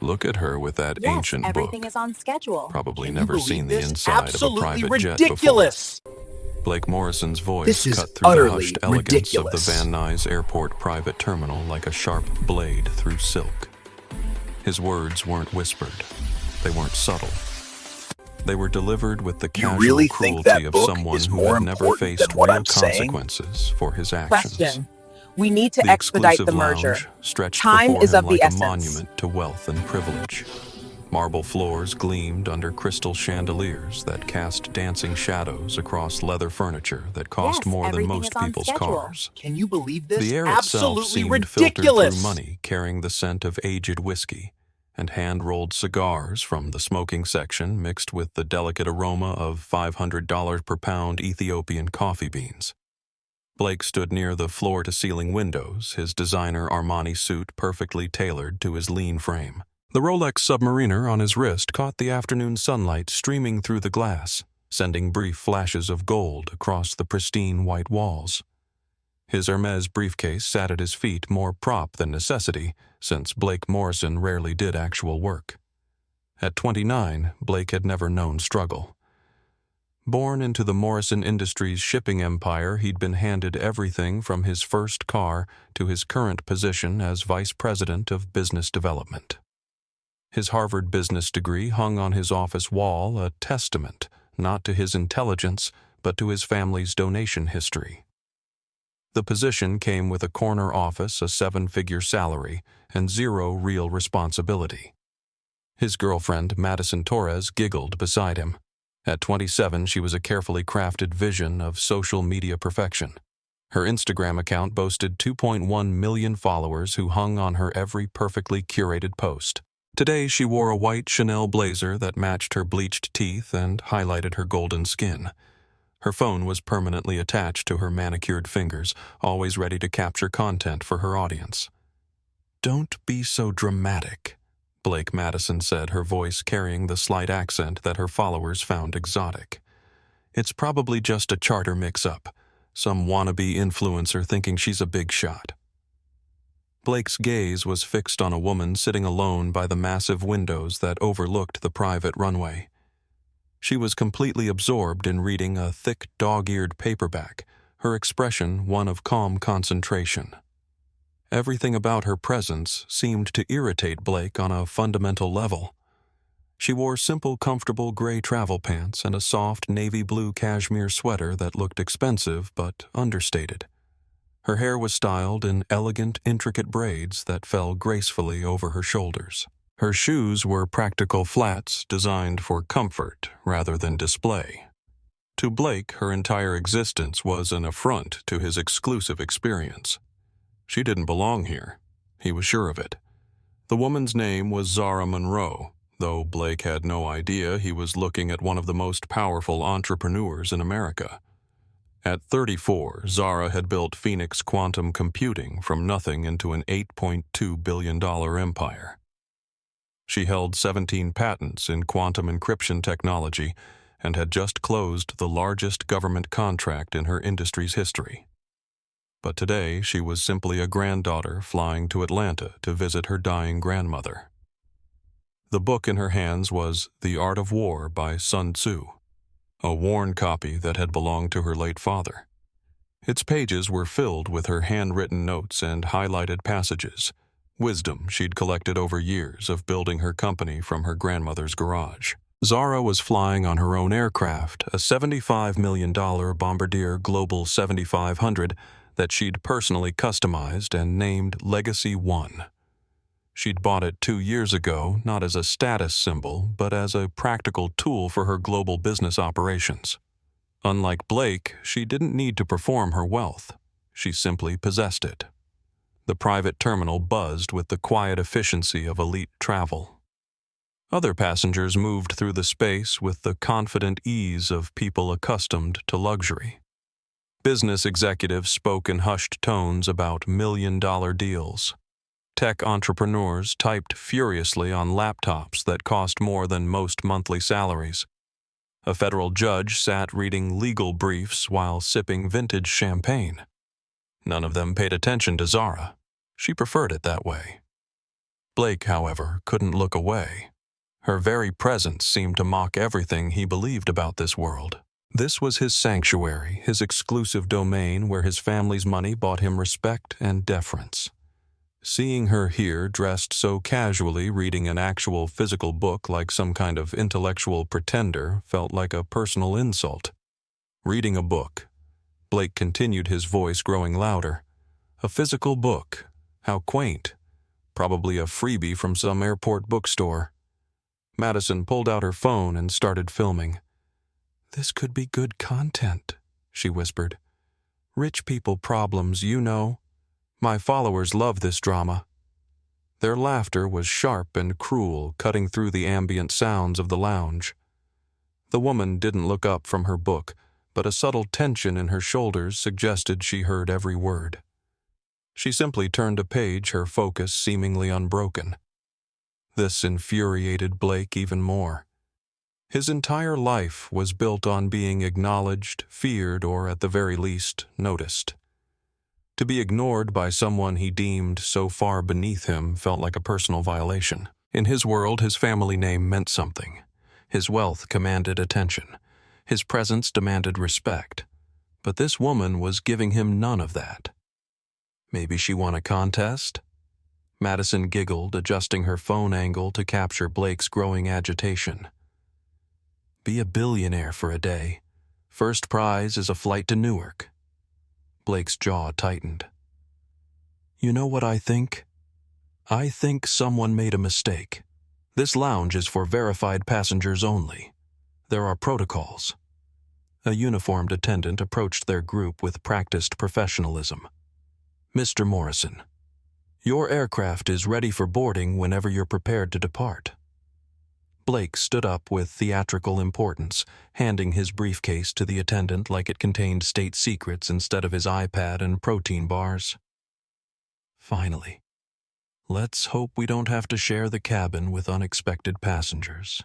Look at her with that Yes, ancient everything book. is on schedule. Probably Can you never believe seen the this? inside of a Absolutely private jet before. ridiculous! Blake Morrison's voice This is cut through the utterly hushed elegance of the ridiculous. Van Nuys Airport private terminal like a sharp blade through silk. His words weren't whispered. They weren't subtle. They were delivered with the You casual really think cruelty that of book someone is who more had never important faced than what real I'm saying? consequences for his actions. Question. We need to The expedite exclusive the merger. lounge stretched Time before is him of the like a essence. monument to wealth and privilege. Marble floors gleamed under crystal chandeliers that cast dancing shadows across leather furniture that cost Yes, more than everything most is on people's schedule. cars. Can you believe this? The air itself Absolutely seemed filtered ridiculous! through money, carrying the scent of aged whiskey, and hand-rolled cigars from the smoking section mixed with the delicate aroma of $500 per pound Ethiopian coffee beans. Blake stood near the floor-to-ceiling windows, his designer Armani suit perfectly tailored to his lean frame. The Rolex Submariner on his wrist caught the afternoon sunlight streaming through the glass, sending brief flashes of gold across the pristine white walls. His Hermes briefcase sat at his feet more prop than necessity, since Blake Morrison rarely did actual work. At 29, Blake had never known struggle. Born into the Morrison Industries shipping empire, he'd been handed everything from his first car to his current position as vice president of business development. His Harvard business degree hung on his office wall, a testament not to his intelligence, but to his family's donation history. The position came with a corner office, a 7-figure salary, and zero real responsibility. His girlfriend, Madison Torres, giggled beside him. At 27, she was a carefully crafted vision of social media perfection. Her Instagram account boasted 2.1 million followers who hung on her every perfectly curated post. Today, she wore a white Chanel blazer that matched her bleached teeth and highlighted her golden skin. Her phone was permanently attached to her manicured fingers, always ready to capture content for her audience. "Don't be so dramatic," Blake Madison said, her voice carrying the slight accent that her followers found exotic. "It's probably just a charter mix-up, some wannabe influencer thinking she's a big shot." Blake's gaze was fixed on a woman sitting alone by the massive windows that overlooked the private runway. She was completely absorbed in reading a thick dog-eared paperback, her expression one of calm concentration. Everything about her presence seemed to irritate Blake on a fundamental level. She wore simple, comfortable gray travel pants and a soft navy blue cashmere sweater that looked expensive but understated. Her hair was styled in elegant, intricate braids that fell gracefully over her shoulders. Her shoes were practical flats designed for comfort rather than display. To Blake, her entire existence was an affront to his exclusive experience. She didn't belong here. He was sure of it. The woman's name was Zara Monroe, though Blake had no idea he was looking at one of the most powerful entrepreneurs in America. At 34, Zara had built Phoenix Quantum Computing from nothing into an $8.2 billion empire. She held 17 patents in quantum encryption technology and had just closed the largest government contract in her industry's history. But today, she was simply a granddaughter flying to Atlanta to visit her dying grandmother. The book in her hands was The Art of War by Sun Tzu, a worn copy that had belonged to her late father. Its pages were filled with her handwritten notes and highlighted passages, wisdom she'd collected over years of building her company from her grandmother's garage. Zara was flying on her own aircraft, a $75 million Bombardier Global 7500 that she'd personally customized and named Legacy One. She'd bought it 2 years ago, not as a status symbol, but as a practical tool for her global business operations. Unlike Blake, she didn't need to perform her wealth. She simply possessed it. The private terminal buzzed with the quiet efficiency of elite travel. Other passengers moved through the space with the confident ease of people accustomed to luxury. Business executives spoke in hushed tones about million-dollar deals. Tech entrepreneurs typed furiously on laptops that cost more than most monthly salaries. A federal judge sat reading legal briefs while sipping vintage champagne. None of them paid attention to Zara. She preferred it that way. Blake, however, couldn't look away. Her very presence seemed to mock everything he believed about this world. This was his sanctuary, his exclusive domain where his family's money bought him respect and deference. Seeing her here, dressed so casually, reading an actual physical book like some kind of intellectual pretender, felt like a personal insult. Reading a book. Blake continued, his voice growing louder. A physical book. How quaint. Probably a freebie from some airport bookstore. Madison pulled out her phone and started filming. "This could be good content," she whispered. "Rich people problems, you know. My followers love this drama." Their laughter was sharp and cruel, cutting through the ambient sounds of the lounge. The woman didn't look up from her book, but a subtle tension in her shoulders suggested she heard every word. She simply turned a page, her focus seemingly unbroken. This infuriated Blake even more. His entire life was built on being acknowledged, feared, or at the very least, noticed. To be ignored by someone he deemed so far beneath him felt like a personal violation. In his world, his family name meant something. His wealth commanded attention. His presence demanded respect. But this woman was giving him none of that. Maybe she won a contest? Madison giggled, adjusting her phone angle to capture Blake's growing agitation. Be a billionaire for a day. First prize is a flight to Newark. Blake's jaw tightened. You know what I think? I think someone made a mistake. This lounge is for verified passengers only. There are protocols. A uniformed attendant approached their group with practiced professionalism. Mr. Morrison, your aircraft is ready for boarding whenever you're prepared to depart. Blake stood up with theatrical importance, handing his briefcase to the attendant like it contained state secrets instead of his iPad and protein bars. Finally, let's hope we don't have to share the cabin with unexpected passengers.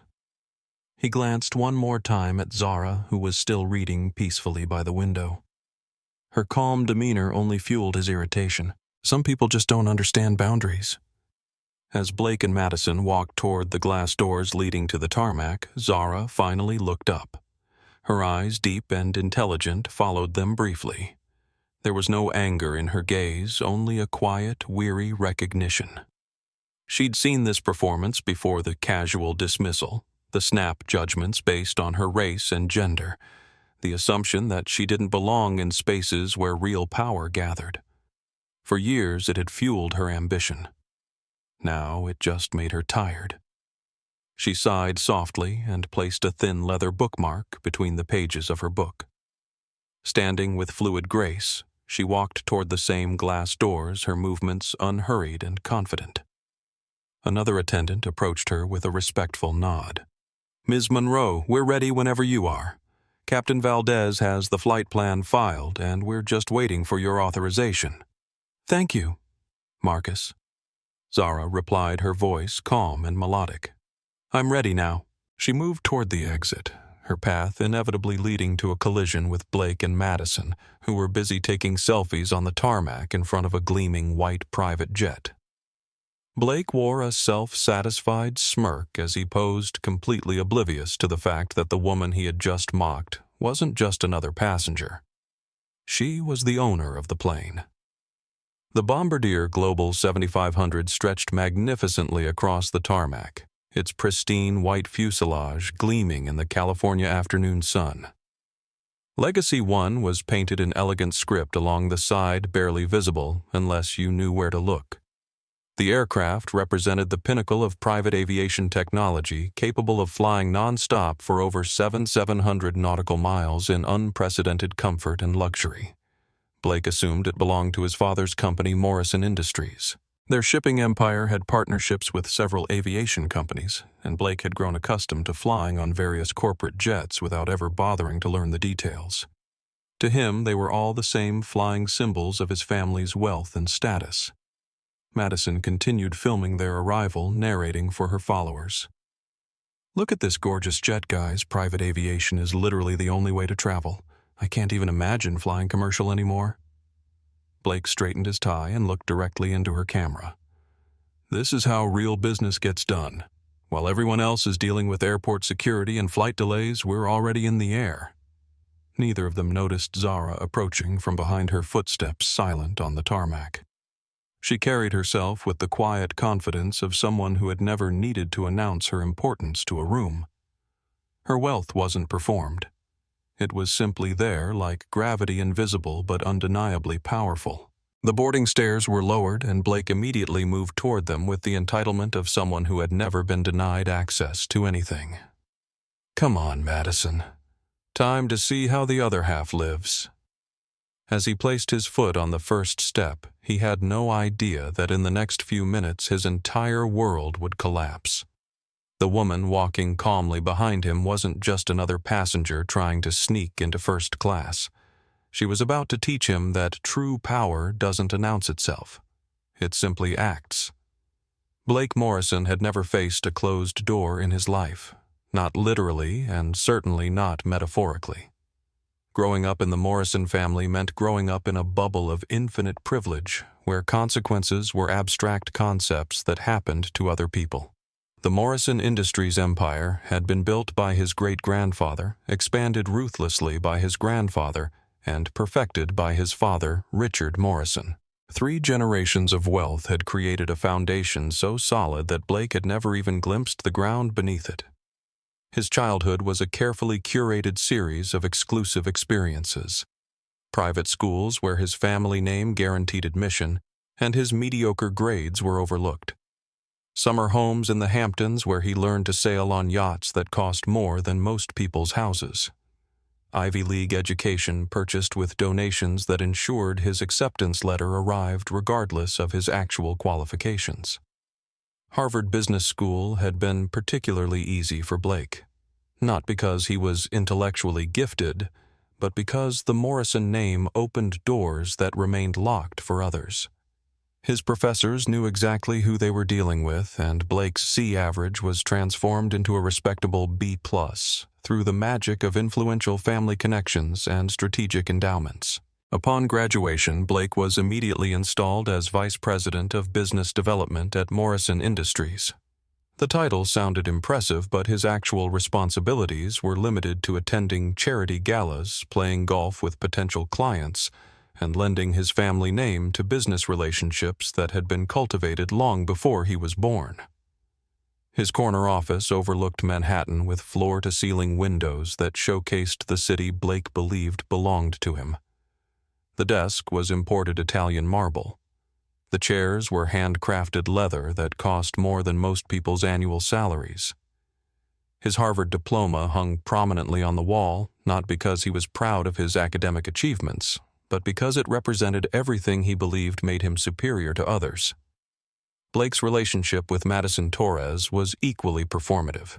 He glanced one more time at Zara, who was still reading peacefully by the window. Her calm demeanor only fueled his irritation. Some people just don't understand boundaries. As Blake and Madison walked toward the glass doors leading to the tarmac, Zara finally looked up. Her eyes, deep and intelligent, followed them briefly. There was no anger in her gaze, only a quiet, weary recognition. She'd seen this performance before: the casual dismissal, the snap judgments based on her race and gender, the assumption that she didn't belong in spaces where real power gathered. For years it had fueled her ambition. Now it just made her tired. She sighed softly and placed a thin leather bookmark between the pages of her book. Standing with fluid grace, she walked toward the same glass doors, her movements unhurried and confident. Another attendant approached her with a respectful nod. "Ms. Monroe, we're ready whenever you are. Captain Valdez has the flight plan filed, and we're just waiting for your authorization." "Thank you, Marcus," Zara replied, her voice calm and melodic. "I'm ready now." She moved toward the exit, her path inevitably leading to a collision with Blake and Madison, who were busy taking selfies on the tarmac in front of a gleaming white private jet. Blake wore a self-satisfied smirk as he posed, completely oblivious to the fact that the woman he had just mocked wasn't just another passenger. She was the owner of the plane. The Bombardier Global 7500 stretched magnificently across the tarmac, its pristine white fuselage gleaming in the California afternoon sun. Legacy 1 was painted in elegant script along the side, barely visible unless you knew where to look. The aircraft represented the pinnacle of private aviation technology, capable of flying non-stop for over 700 nautical miles in unprecedented comfort and luxury. Blake assumed it belonged to his father's company, Morrison Industries. Their shipping empire had partnerships with several aviation companies, and Blake had grown accustomed to flying on various corporate jets without ever bothering to learn the details. To him, they were all the same flying symbols of his family's wealth and status. Madison continued filming their arrival, narrating for her followers. "Look at this gorgeous jet, guys. Private aviation is literally the only way to travel. I can't even imagine flying commercial anymore." Blake straightened his tie and looked directly into her camera. This is how real business gets done. While everyone else is dealing with airport security and flight delays, we're already in the air." Neither of them noticed Zara approaching from behind her footsteps, silent on the tarmac. She carried herself with the quiet confidence of someone who had never needed to announce her importance to a room. Her wealth wasn't performed. It was simply there, like gravity, invisible but undeniably powerful. The boarding stairs were lowered, and Blake immediately moved toward them with the entitlement of someone who had never been denied access to anything. "Come on, Madison. Time to see how the other half lives." As he placed his foot on the first step, he had no idea that in the next few minutes his entire world would collapse. The woman walking calmly behind him wasn't just another passenger trying to sneak into first class. She was about to teach him that true power doesn't announce itself. It simply acts. Blake Morrison had never faced a closed door in his life, not literally and certainly not metaphorically. Growing up in the Morrison family meant growing up in a bubble of infinite privilege where consequences were abstract concepts that happened to other people. The Morrison Industries empire had been built by his great-grandfather, expanded ruthlessly by his grandfather, and perfected by his father, Richard Morrison. 3 generations of wealth had created a foundation so solid that Blake had never even glimpsed the ground beneath it. His childhood was a carefully curated series of exclusive experiences. Private schools where his family name guaranteed admission, and his mediocre grades were overlooked. Summer homes in the Hamptons where he learned to sail on yachts that cost more than most people's houses. Ivy League education purchased with donations that ensured his acceptance letter arrived regardless of his actual qualifications. Harvard Business School had been particularly easy for Blake, not because he was intellectually gifted, but because the Morrison name opened doors that remained locked for others. His professors knew exactly who they were dealing with, and Blake's C average was transformed into a respectable B+ through the magic of influential family connections and strategic endowments. Upon graduation, Blake was immediately installed as Vice President of Business Development at Morrison Industries. The title sounded impressive, but his actual responsibilities were limited to attending charity galas, playing golf with potential clients, and lending his family name to business relationships that had been cultivated long before he was born. His corner office overlooked Manhattan with floor-to-ceiling windows that showcased the city Blake believed belonged to him. The desk was imported Italian marble. The chairs were handcrafted leather that cost more than most people's annual salaries. His Harvard diploma hung prominently on the wall, not because he was proud of his academic achievements, but because it represented everything he believed made him superior to others. Blake's relationship with Madison Torres was equally performative.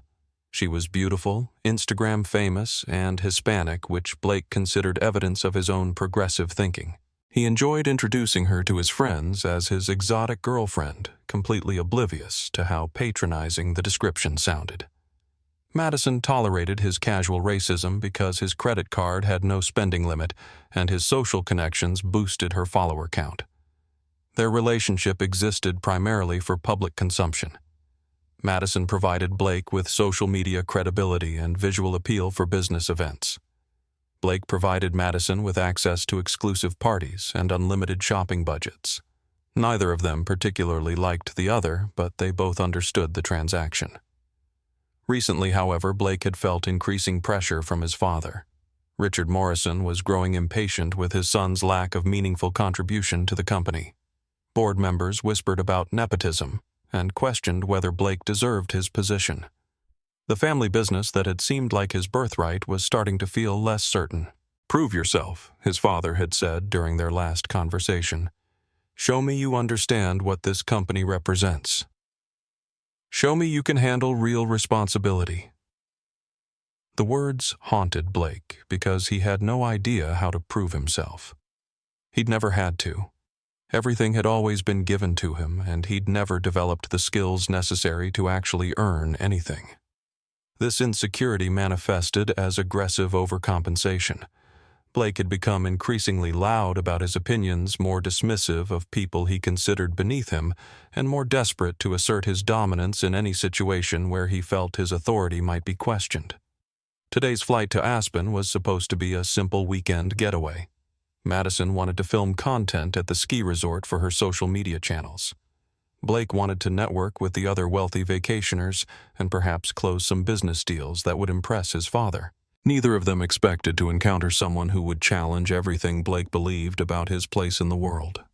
She was beautiful, Instagram famous, and Hispanic, which Blake considered evidence of his own progressive thinking. He enjoyed introducing her to his friends as his exotic girlfriend, completely oblivious to how patronizing the description sounded. Madison tolerated his casual racism because his credit card had no spending limit, and his social connections boosted her follower count. Their relationship existed primarily for public consumption. Madison provided Blake with social media credibility and visual appeal for business events. Blake provided Madison with access to exclusive parties and unlimited shopping budgets. Neither of them particularly liked the other, but they both understood the transaction. Recently, however, Blake had felt increasing pressure from his father. Richard Morrison was growing impatient with his son's lack of meaningful contribution to the company. Board members whispered about nepotism and questioned whether Blake deserved his position. The family business that had seemed like his birthright was starting to feel less certain. "Prove yourself," his father had said during their last conversation. "Show me you understand what this company represents. Show me you can handle real responsibility." The words haunted Blake because he had no idea how to prove himself. He'd never had to. Everything had always been given to him, and he'd never developed the skills necessary to actually earn anything. This insecurity manifested as aggressive overcompensation. Blake had become increasingly loud about his opinions, more dismissive of people he considered beneath him, and more desperate to assert his dominance in any situation where he felt his authority might be questioned. Today's flight to Aspen was supposed to be a simple weekend getaway. Madison wanted to film content at the ski resort for her social media channels. Blake wanted to network with the other wealthy vacationers and perhaps close some business deals that would impress his father. Neither of them expected to encounter someone who would challenge everything Blake believed about his place in the world.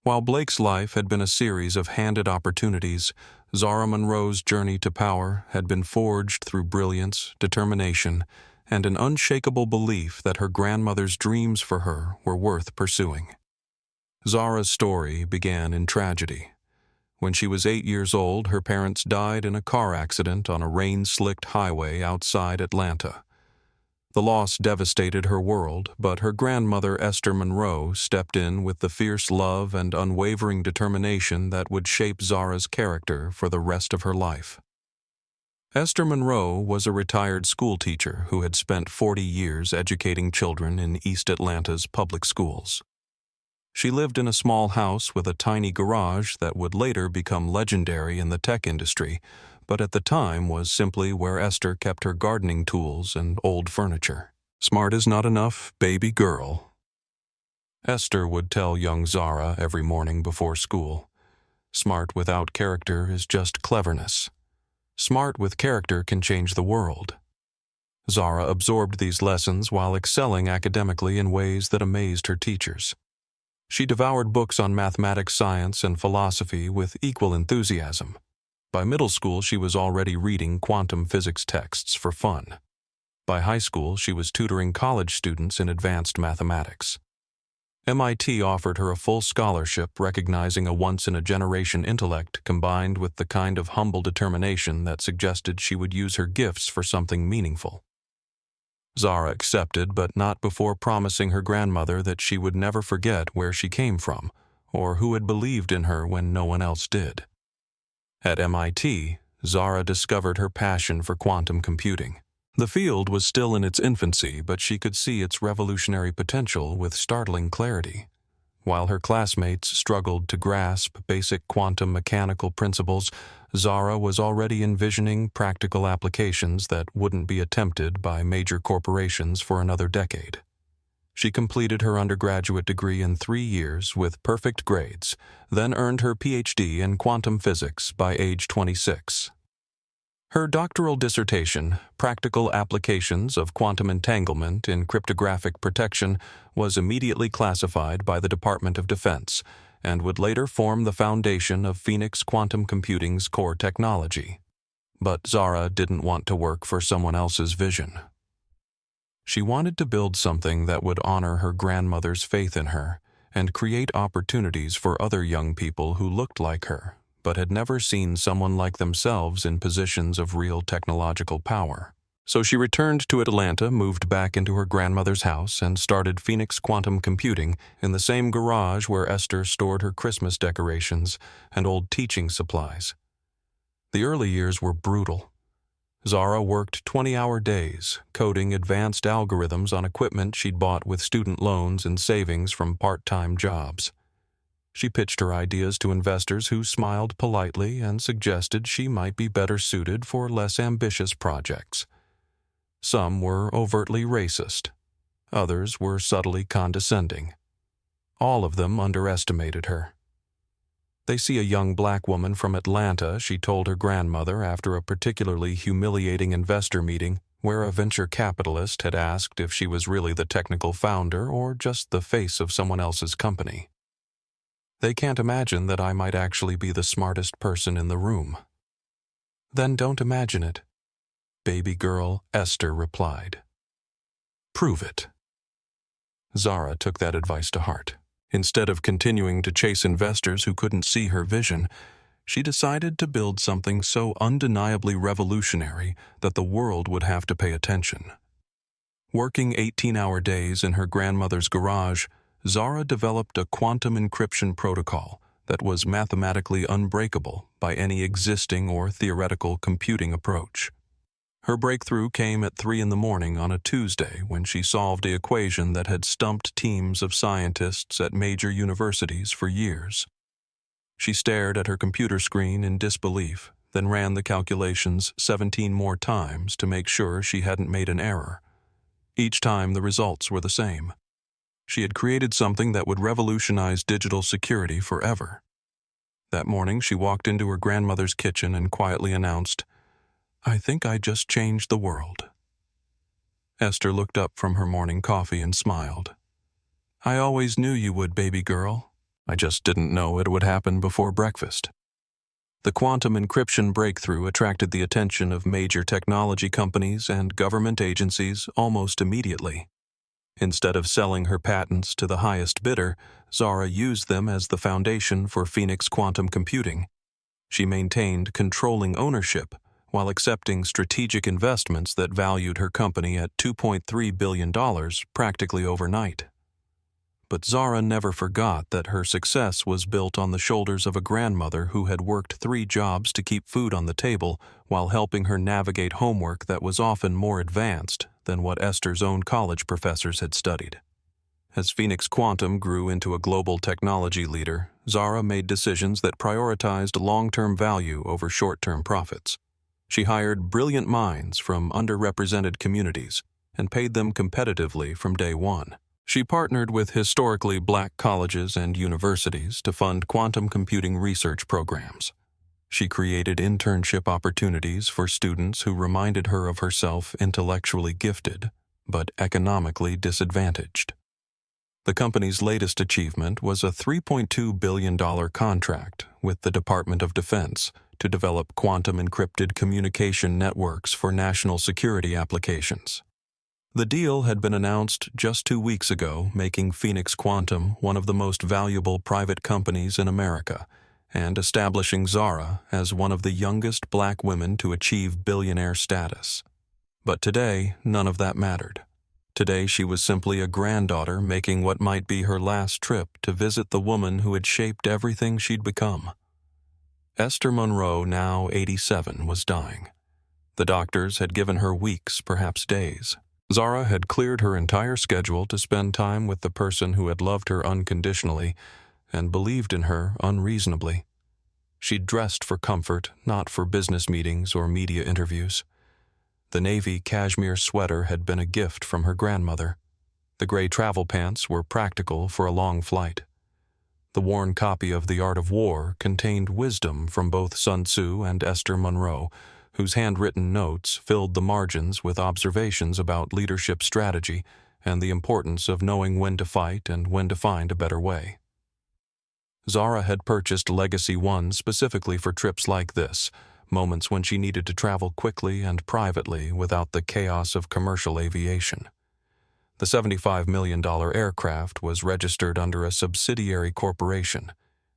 While Blake's life had been a series of handed opportunities, Zara Monroe's journey to power had been forged through brilliance, determination, and an unshakable belief that her grandmother's dreams for her were worth pursuing. Zara's story began in tragedy. When she was 8 years old, her parents died in a car accident on a rain-slicked highway outside Atlanta. The loss devastated her world, but her grandmother Esther Monroe stepped in with the fierce love and unwavering determination that would shape Zara's character for the rest of her life. Esther Monroe was a retired schoolteacher who had spent 40 years educating children in East Atlanta's public schools. She lived in a small house with a tiny garage that would later become legendary in the tech industry, but at the time was simply where Esther kept her gardening tools and old furniture. "Smart is not enough, baby girl," Esther would tell young Zara every morning before school. "Smart without character is just cleverness. Smart with character can change the world." Zara absorbed these lessons while excelling academically in ways that amazed her teachers. She devoured books on mathematics, science, and philosophy with equal enthusiasm. By middle school, she was already reading quantum physics texts for fun. By high school, she was tutoring college students in advanced mathematics. MIT offered her a full scholarship, recognizing a once-in-a-generation intellect combined with the kind of humble determination that suggested she would use her gifts for something meaningful. Zara accepted, but not before promising her grandmother that she would never forget where she came from, or who had believed in her when no one else did. At MIT, Zara discovered her passion for quantum computing. The field was still in its infancy, but she could see its revolutionary potential with startling clarity. While her classmates struggled to grasp basic quantum mechanical principles, Zara was already envisioning practical applications that wouldn't be attempted by major corporations for another decade. She completed her undergraduate degree in 3 years with perfect grades, then earned her PhD in quantum physics by age 26. Her doctoral dissertation, Practical Applications of Quantum Entanglement in Cryptographic Protection, was immediately classified by the Department of Defense and would later form the foundation of Phoenix Quantum Computing's core technology. But Zara didn't want to work for someone else's vision. She wanted to build something that would honor her grandmother's faith in her and create opportunities for other young people who looked like her, but had never seen someone like themselves in positions of real technological power. So she returned to Atlanta, moved back into her grandmother's house, and started Phoenix Quantum Computing in the same garage where Esther stored her Christmas decorations and old teaching supplies. The early years were brutal. Zara worked 20-hour days, coding advanced algorithms on equipment she'd bought with student loans and savings from part-time jobs. She pitched her ideas to investors who smiled politely and suggested she might be better suited for less ambitious projects. Some were overtly racist. Others were subtly condescending. All of them underestimated her. "They see a young black woman from Atlanta," she told her grandmother after a particularly humiliating investor meeting where a venture capitalist had asked if she was really the technical founder or just the face of someone else's company. "They can't imagine that I might actually be the smartest person in the room." "Then don't imagine it," baby girl Esther replied. "Prove it." Zara took that advice to heart. Instead of continuing to chase investors who couldn't see her vision, she decided to build something so undeniably revolutionary that the world would have to pay attention. Working 18-hour days in her grandmother's garage, Zara developed a quantum encryption protocol that was mathematically unbreakable by any existing or theoretical computing approach. Her breakthrough came at 3 in the morning on a Tuesday when she solved the equation that had stumped teams of scientists at major universities for years. She stared at her computer screen in disbelief, then ran the calculations 17 more times to make sure she hadn't made an error. Each time the results were the same. She had created something that would revolutionize digital security forever. That morning she walked into her grandmother's kitchen and quietly announced, "I think I just changed the world." Esther looked up from her morning coffee and smiled. "I always knew you would, baby girl. I just didn't know it would happen before breakfast." The quantum encryption breakthrough attracted the attention of major technology companies and government agencies almost immediately. Instead of selling her patents to the highest bidder, Zara used them as the foundation for Phoenix Quantum Computing. She maintained controlling ownership while accepting strategic investments that valued her company at $2.3 billion practically overnight. But Zara never forgot that her success was built on the shoulders of a grandmother who had worked 3 jobs to keep food on the table while helping her navigate homework that was often more advanced than what Esther's own college professors had studied. As Phoenix Quantum grew into a global technology leader, Zara made decisions that prioritized long-term value over short-term profits. She hired brilliant minds from underrepresented communities and paid them competitively from day one. She partnered with historically black colleges and universities to fund quantum computing research programs. She created internship opportunities for students who reminded her of herself intellectually gifted, but economically disadvantaged. The company's latest achievement was a $3.2 billion contract with the Department of Defense to develop quantum-encrypted communication networks for national security applications. The deal had been announced just 2 weeks ago, making Phoenix Quantum one of the most valuable private companies in America, and establishing Zara as one of the youngest black women to achieve billionaire status. But today, none of that mattered. Today she was simply a granddaughter making what might be her last trip to visit the woman who had shaped everything she'd become. Esther Monroe, now 87, was dying. The doctors had given her weeks, perhaps days. Zara had cleared her entire schedule to spend time with the person who had loved her unconditionally and believed in her unreasonably. She'd dressed for comfort, not for business meetings or media interviews. The navy cashmere sweater had been a gift from her grandmother. The gray travel pants were practical for a long flight. The worn copy of The Art of War contained wisdom from both Sun Tzu and Esther Monroe, whose handwritten notes filled the margins with observations about leadership strategy and the importance of knowing when to fight and when to find a better way. Zara had purchased Legacy One specifically for trips like this, moments when she needed to travel quickly and privately without the chaos of commercial aviation. The $75 million aircraft was registered under a subsidiary corporation,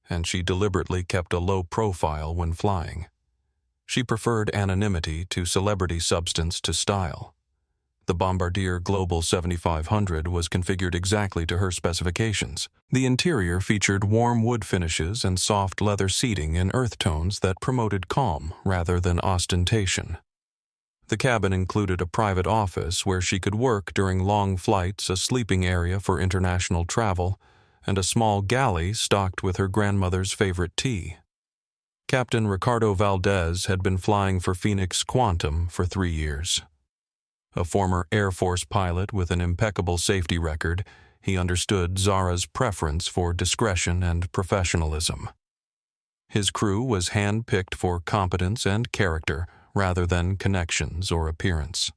and she deliberately kept a low profile when flying. She preferred anonymity to celebrity substance to style. The Bombardier Global 7500 was configured exactly to her specifications. The interior featured warm wood finishes and soft leather seating in earth tones that promoted calm rather than ostentation. The cabin included a private office where she could work during long flights, a sleeping area for international travel, and a small galley stocked with her grandmother's favorite tea. Captain Ricardo Valdez had been flying for Phoenix Quantum for 3 years. A former Air Force pilot with an impeccable safety record, he understood Zara's preference for discretion and professionalism. His crew was hand-picked for competence and character rather than connections or appearance.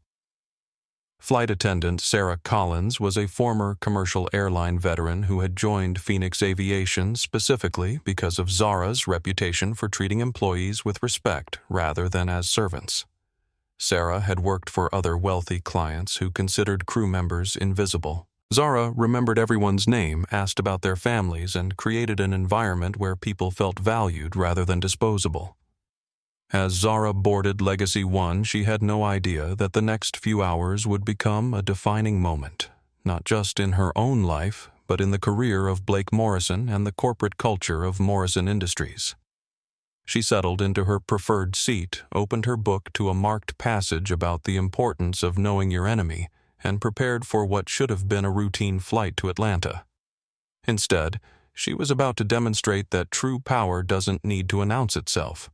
Flight attendant Sarah Collins was a former commercial airline veteran who had joined Phoenix Aviation specifically because of Zara's reputation for treating employees with respect rather than as servants. Sarah had worked for other wealthy clients who considered crew members invisible. Zara remembered everyone's name, asked about their families, and created an environment where people felt valued rather than disposable. As Zara boarded Legacy One, she had no idea that the next few hours would become a defining moment, not just in her own life, but in the career of Blake Morrison and the corporate culture of Morrison Industries. She settled into her preferred seat, opened her book to a marked passage about the importance of knowing your enemy, and prepared for what should have been a routine flight to Atlanta. Instead, she was about to demonstrate that true power doesn't need to announce itself.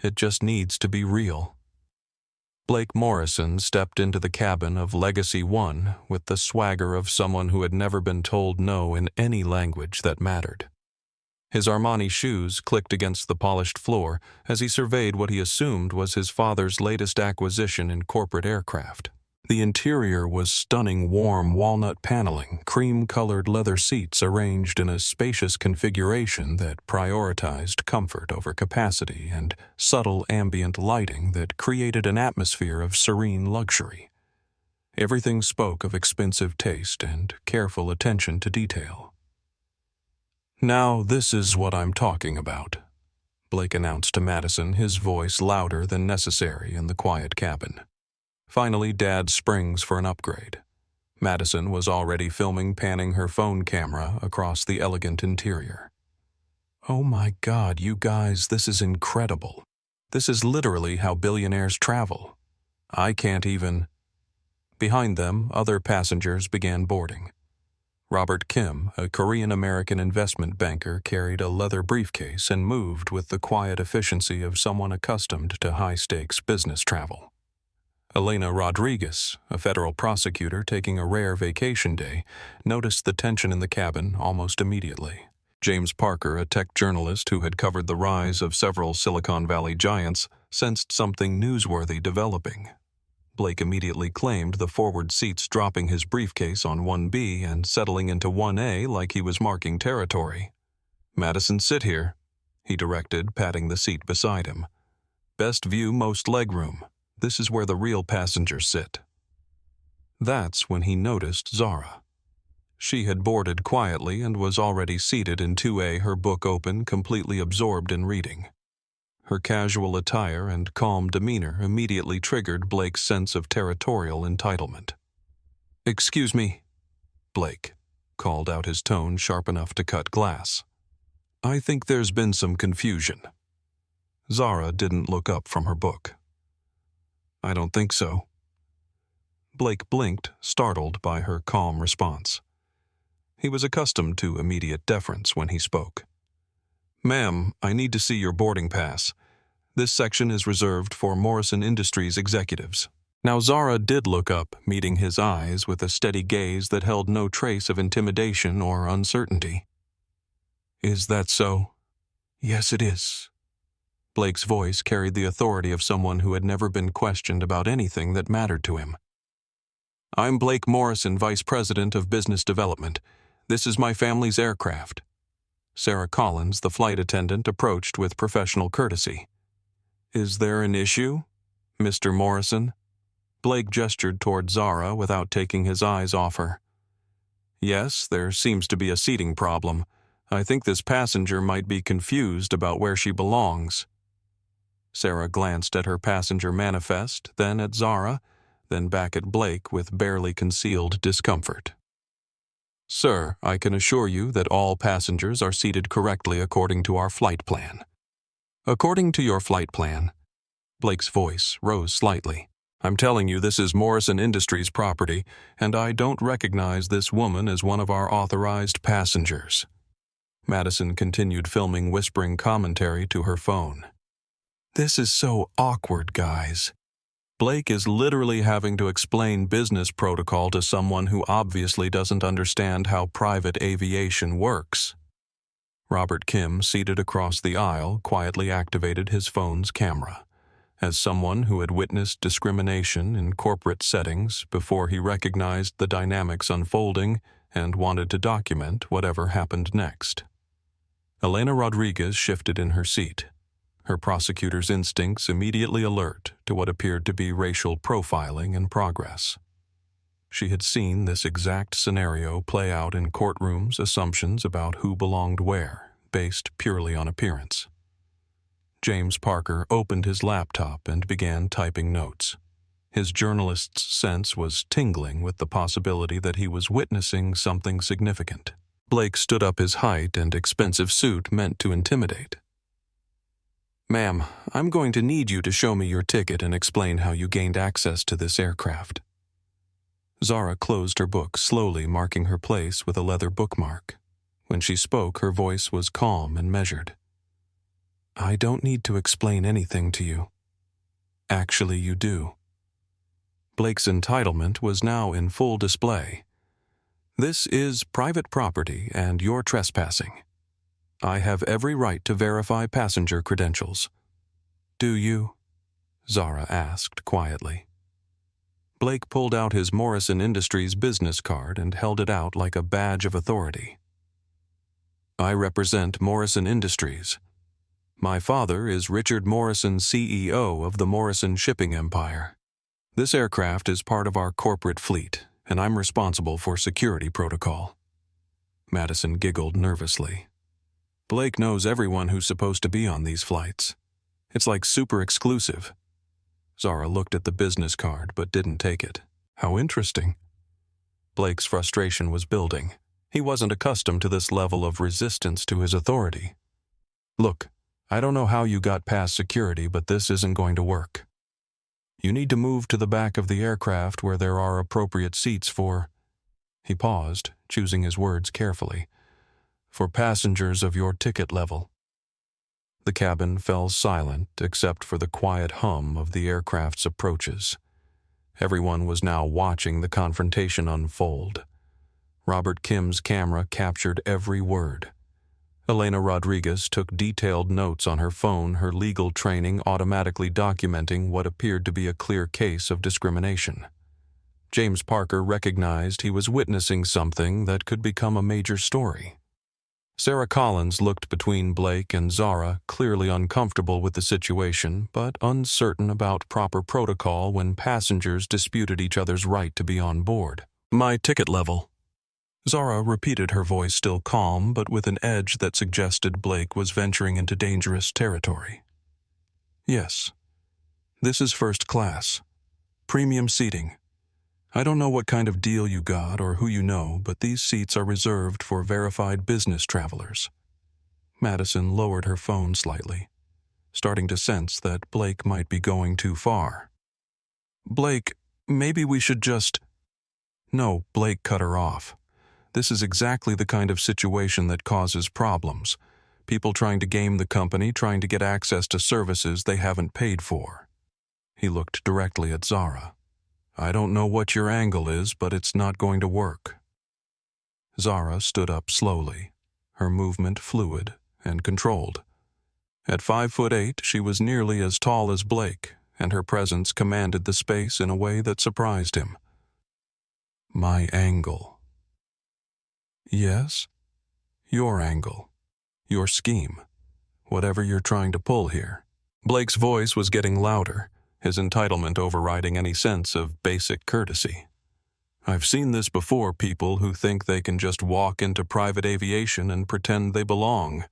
It just needs to be real. Blake Morrison stepped into the cabin of Legacy One with the swagger of someone who had never been told no in any language that mattered. His Armani shoes clicked against the polished floor as he surveyed what he assumed was his father's latest acquisition in corporate aircraft. The interior was stunning warm walnut paneling, cream-colored leather seats arranged in a spacious configuration that prioritized comfort over capacity, and subtle ambient lighting that created an atmosphere of serene luxury. Everything spoke of expensive taste and careful attention to detail. "Now this is what I'm talking about," Blake announced to Madison, his voice louder than necessary in the quiet cabin. Finally, Dad springs for an upgrade. Madison was already panning her phone camera across the elegant interior. "Oh my God, you guys, this is incredible. This is literally how billionaires travel. I can't even..." Behind them, other passengers began boarding. Robert Kim, a Korean-American investment banker, carried a leather briefcase and moved with the quiet efficiency of someone accustomed to high-stakes business travel. Elena Rodriguez, a federal prosecutor taking a rare vacation day, noticed the tension in the cabin almost immediately. James Parker, a tech journalist who had covered the rise of several Silicon Valley giants, sensed something newsworthy developing. Blake immediately claimed the forward seats, dropping his briefcase on 1B and settling into 1A like he was marking territory. "Madison, sit here," he directed, patting the seat beside him. "Best view, most legroom. This is where the real passengers sit." That's when he noticed Zara. She had boarded quietly and was already seated in 2A, her book open, completely absorbed in reading. Her casual attire and calm demeanor immediately triggered Blake's sense of territorial entitlement. "Excuse me," Blake called out, his tone sharp enough to cut glass. "I think there's been some confusion." Zara didn't look up from her book. "I don't think so." Blake blinked, startled by her calm response. He was accustomed to immediate deference when he spoke. "Ma'am, I need to see your boarding pass. This section is reserved for Morrison Industries executives." Now Zara did look up, meeting his eyes with a steady gaze that held no trace of intimidation or uncertainty. "Is that so?" "Yes, it is." Blake's voice carried the authority of someone who had never been questioned about anything that mattered to him. "I'm Blake Morrison, Vice President of Business Development. This is my family's aircraft." Sarah Collins, the flight attendant, approached with professional courtesy. "Is there an issue, Mr. Morrison?" Blake gestured toward Zara without taking his eyes off her. "Yes, there seems to be a seating problem. I think this passenger might be confused about where she belongs." Sarah glanced at her passenger manifest, then at Zara, then back at Blake with barely concealed discomfort. "Sir, I can assure you that all passengers are seated correctly according to our flight plan." "According to your flight plan?" Blake's voice rose slightly. "I'm telling you this is Morrison Industries property, and I don't recognize this woman as one of our authorized passengers." Madison continued filming whispering commentary to her phone. "This is so awkward, guys. Blake is literally having to explain business protocol to someone who obviously doesn't understand how private aviation works." Robert Kim, seated across the aisle, quietly activated his phone's camera. As someone who had witnessed discrimination in corporate settings before, he recognized the dynamics unfolding and wanted to document whatever happened next. Elena Rodriguez shifted in her seat, her prosecutor's instincts immediately alert to what appeared to be racial profiling in progress. She had seen this exact scenario play out in courtrooms, assumptions about who belonged where, based purely on appearance. James Parker opened his laptop and began typing notes. His journalist's sense was tingling with the possibility that he was witnessing something significant. Blake stood up, his height and expensive suit meant to intimidate. Ma'am, I'm going to need you to show me your ticket and explain how you gained access to this aircraft. Zara closed her book, slowly marking her place with a leather bookmark. When she spoke, her voice was calm and measured. I don't need to explain anything to you. Actually, you do. Blake's entitlement was now in full display. This is private property and you're trespassing. I have every right to verify passenger credentials. Do you? Zara asked quietly. Blake pulled out his Morrison Industries business card and held it out like a badge of authority. I represent Morrison Industries. My father is Richard Morrison, CEO of the Morrison shipping empire. This aircraft is part of our corporate fleet, and I'm responsible for security protocol. Madison giggled nervously. Blake knows everyone who's supposed to be on these flights. It's like super exclusive. Zara looked at the business card but didn't take it. How interesting. Blake's frustration was building. He wasn't accustomed to this level of resistance to his authority. Look, I don't know how you got past security, but this isn't going to work. You need to move to the back of the aircraft where there are appropriate seats for... He paused, choosing his words carefully. For passengers of your ticket level. The cabin fell silent except for the quiet hum of the aircraft's approaches. Everyone was now watching the confrontation unfold. Robert Kim's camera captured every word. Elena Rodriguez took detailed notes on her phone, her legal training automatically documenting what appeared to be a clear case of discrimination. James Parker recognized he was witnessing something that could become a major story. Sarah Collins looked between Blake and Zara, clearly uncomfortable with the situation, but uncertain about proper protocol when passengers disputed each other's right to be on board. My ticket level. Zara repeated, her voice still calm, but with an edge that suggested Blake was venturing into dangerous territory. Yes. This is first class. Premium seating. I don't know what kind of deal you got or who you know, but these seats are reserved for verified business travelers. Madison lowered her phone slightly, starting to sense that Blake might be going too far. Blake, maybe we should just... No, Blake cut her off. This is exactly the kind of situation that causes problems. People trying to game the company, trying to get access to services they haven't paid for. He looked directly at Zara. I don't know what your angle is, but it's not going to work. Zara stood up slowly, her movement fluid and controlled. At 5'8", she was nearly as tall as Blake, and her presence commanded the space in a way that surprised him. My angle. Yes? Your angle. Your scheme. Whatever you're trying to pull here. Blake's voice was getting louder, his entitlement overriding any sense of basic courtesy. I've seen this before, people who think they can just walk into private aviation and pretend they belong.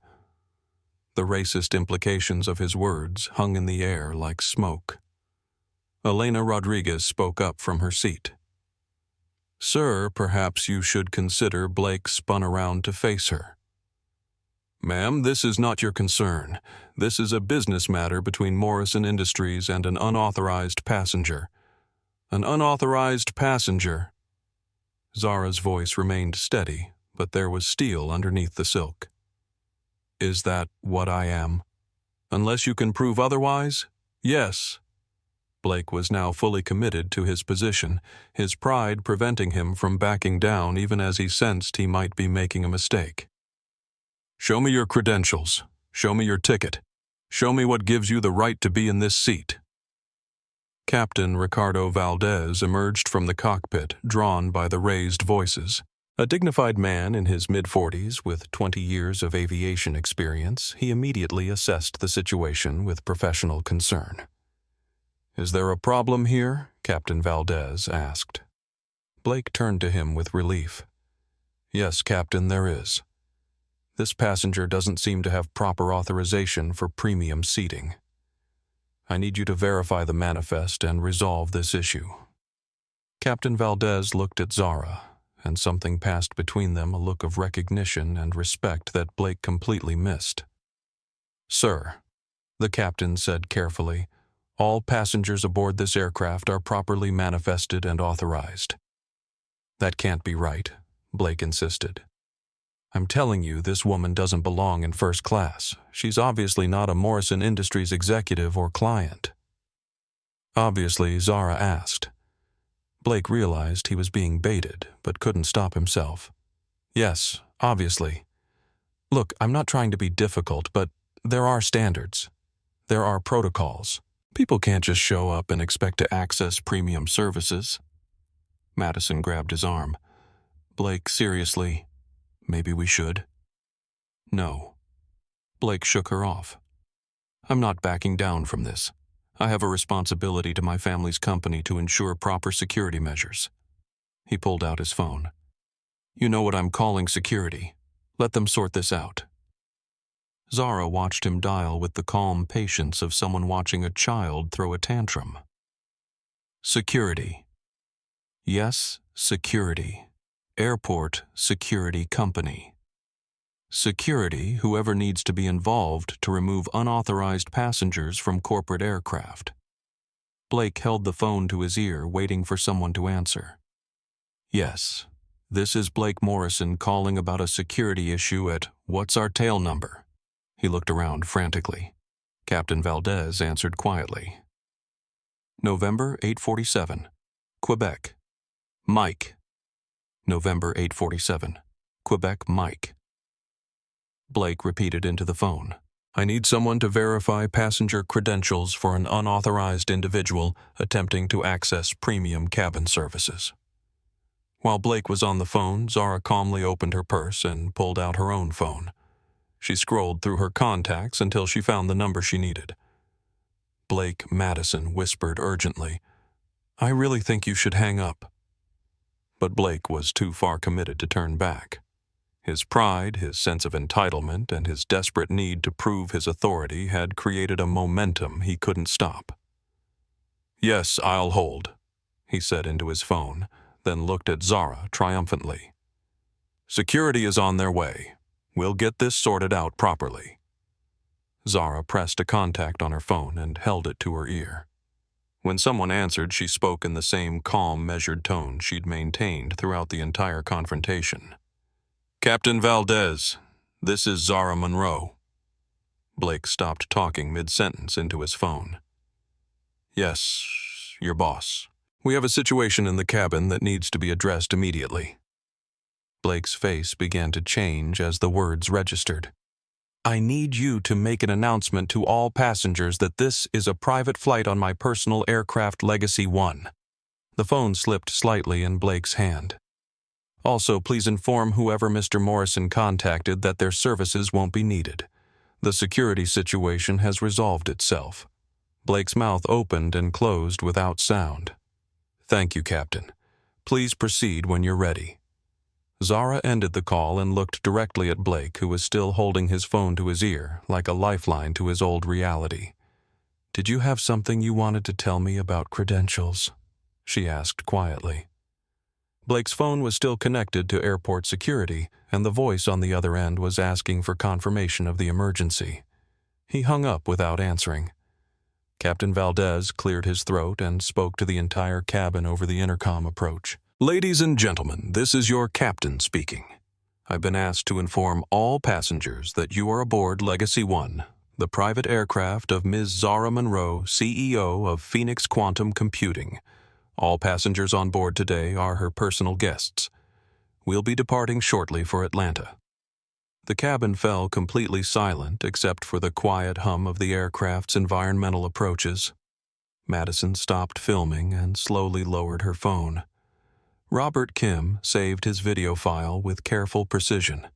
The racist implications of his words hung in the air like smoke. Elena Rodriguez spoke up from her seat. Sir, perhaps you should consider. Blake spun around to face her. Ma'am, this is not your concern. This is a business matter between Morrison Industries and an unauthorized passenger. An unauthorized passenger. Zara's voice remained steady, but there was steel underneath the silk. Is that what I am? Unless you can prove otherwise? Yes. Blake was now fully committed to his position, his pride preventing him from backing down even as he sensed he might be making a mistake. Show me your credentials. Show me your ticket. Show me what gives you the right to be in this seat. Captain Ricardo Valdez emerged from the cockpit, drawn by the raised voices. A dignified man in his mid-40s with 20 years of aviation experience, he immediately assessed the situation with professional concern. Is there a problem here? Captain Valdez asked. Blake turned to him with relief. Yes, Captain, there is. This passenger doesn't seem to have proper authorization for premium seating. I need you to verify the manifest and resolve this issue. Captain Valdez looked at Zara, and something passed between them, a look of recognition and respect that Blake completely missed. Sir, the captain said carefully. All passengers aboard this aircraft are properly manifested and authorized. That can't be right, Blake insisted. I'm telling you, this woman doesn't belong in first class. She's obviously not a Morrison Industries executive or client. Obviously, Zara asked. Blake realized he was being baited, but couldn't stop himself. Yes, obviously. Look, I'm not trying to be difficult, but there are standards. There are protocols. People can't just show up and expect to access premium services. Madison grabbed his arm. Blake, seriously, maybe we should. No. Blake shook her off. I'm not backing down from this. I have a responsibility to my family's company to ensure proper security measures. He pulled out his phone. You know what I'm calling security. Let them sort this out. Zara watched him dial with the calm patience of someone watching a child throw a tantrum. Security. Yes, security. Airport Security Company. Security, whoever needs to be involved to remove unauthorized passengers from corporate aircraft. Blake held the phone to his ear, waiting for someone to answer. Yes, this is Blake Morrison calling about a security issue at What's Our Tail Number? He looked around frantically. Captain Valdez answered quietly. November 847, Quebec. Mike. November 847, Quebec, Mike. Blake repeated into the phone. I need someone to verify passenger credentials for an unauthorized individual attempting to access premium cabin services. While Blake was on the phone, Zara calmly opened her purse and pulled out her own phone. She scrolled through her contacts until she found the number she needed. Blake Madison whispered urgently, I really think you should hang up. But Blake was too far committed to turn back. His pride, his sense of entitlement, and his desperate need to prove his authority had created a momentum he couldn't stop. Yes, I'll hold, he said into his phone, then looked at Zara triumphantly. Security is on their way. We'll get this sorted out properly. Zara pressed a contact on her phone and held it to her ear. When someone answered, she spoke in the same calm, measured tone she'd maintained throughout the entire confrontation. Captain Valdez, this is Zara Monroe. Blake stopped talking mid-sentence into his phone. Yes, your boss. We have a situation in the cabin that needs to be addressed immediately. Blake's face began to change as the words registered. I need you to make an announcement to all passengers that this is a private flight on my personal aircraft Legacy 1. The phone slipped slightly in Blake's hand. Also, please inform whoever Mr. Morrison contacted that their services won't be needed. The security situation has resolved itself. Blake's mouth opened and closed without sound. Thank you, Captain. Please proceed when you're ready. Zara ended the call and looked directly at Blake, who was still holding his phone to his ear, like a lifeline to his old reality. Did you have something you wanted to tell me about credentials? She asked quietly. Blake's phone was still connected to airport security, and the voice on the other end was asking for confirmation of the emergency. He hung up without answering. Captain Valdez cleared his throat and spoke to the entire cabin over the intercom approach. Ladies and gentlemen, this is your captain speaking. I've been asked to inform all passengers that you are aboard Legacy 1, the private aircraft of Ms. Zara Monroe, CEO of Phoenix Quantum Computing. All passengers on board today are her personal guests. We'll be departing shortly for Atlanta. The cabin fell completely silent except for the quiet hum of the aircraft's environmental approaches. Madison stopped filming and slowly lowered her phone. Robert Kim saved his video file with careful precision.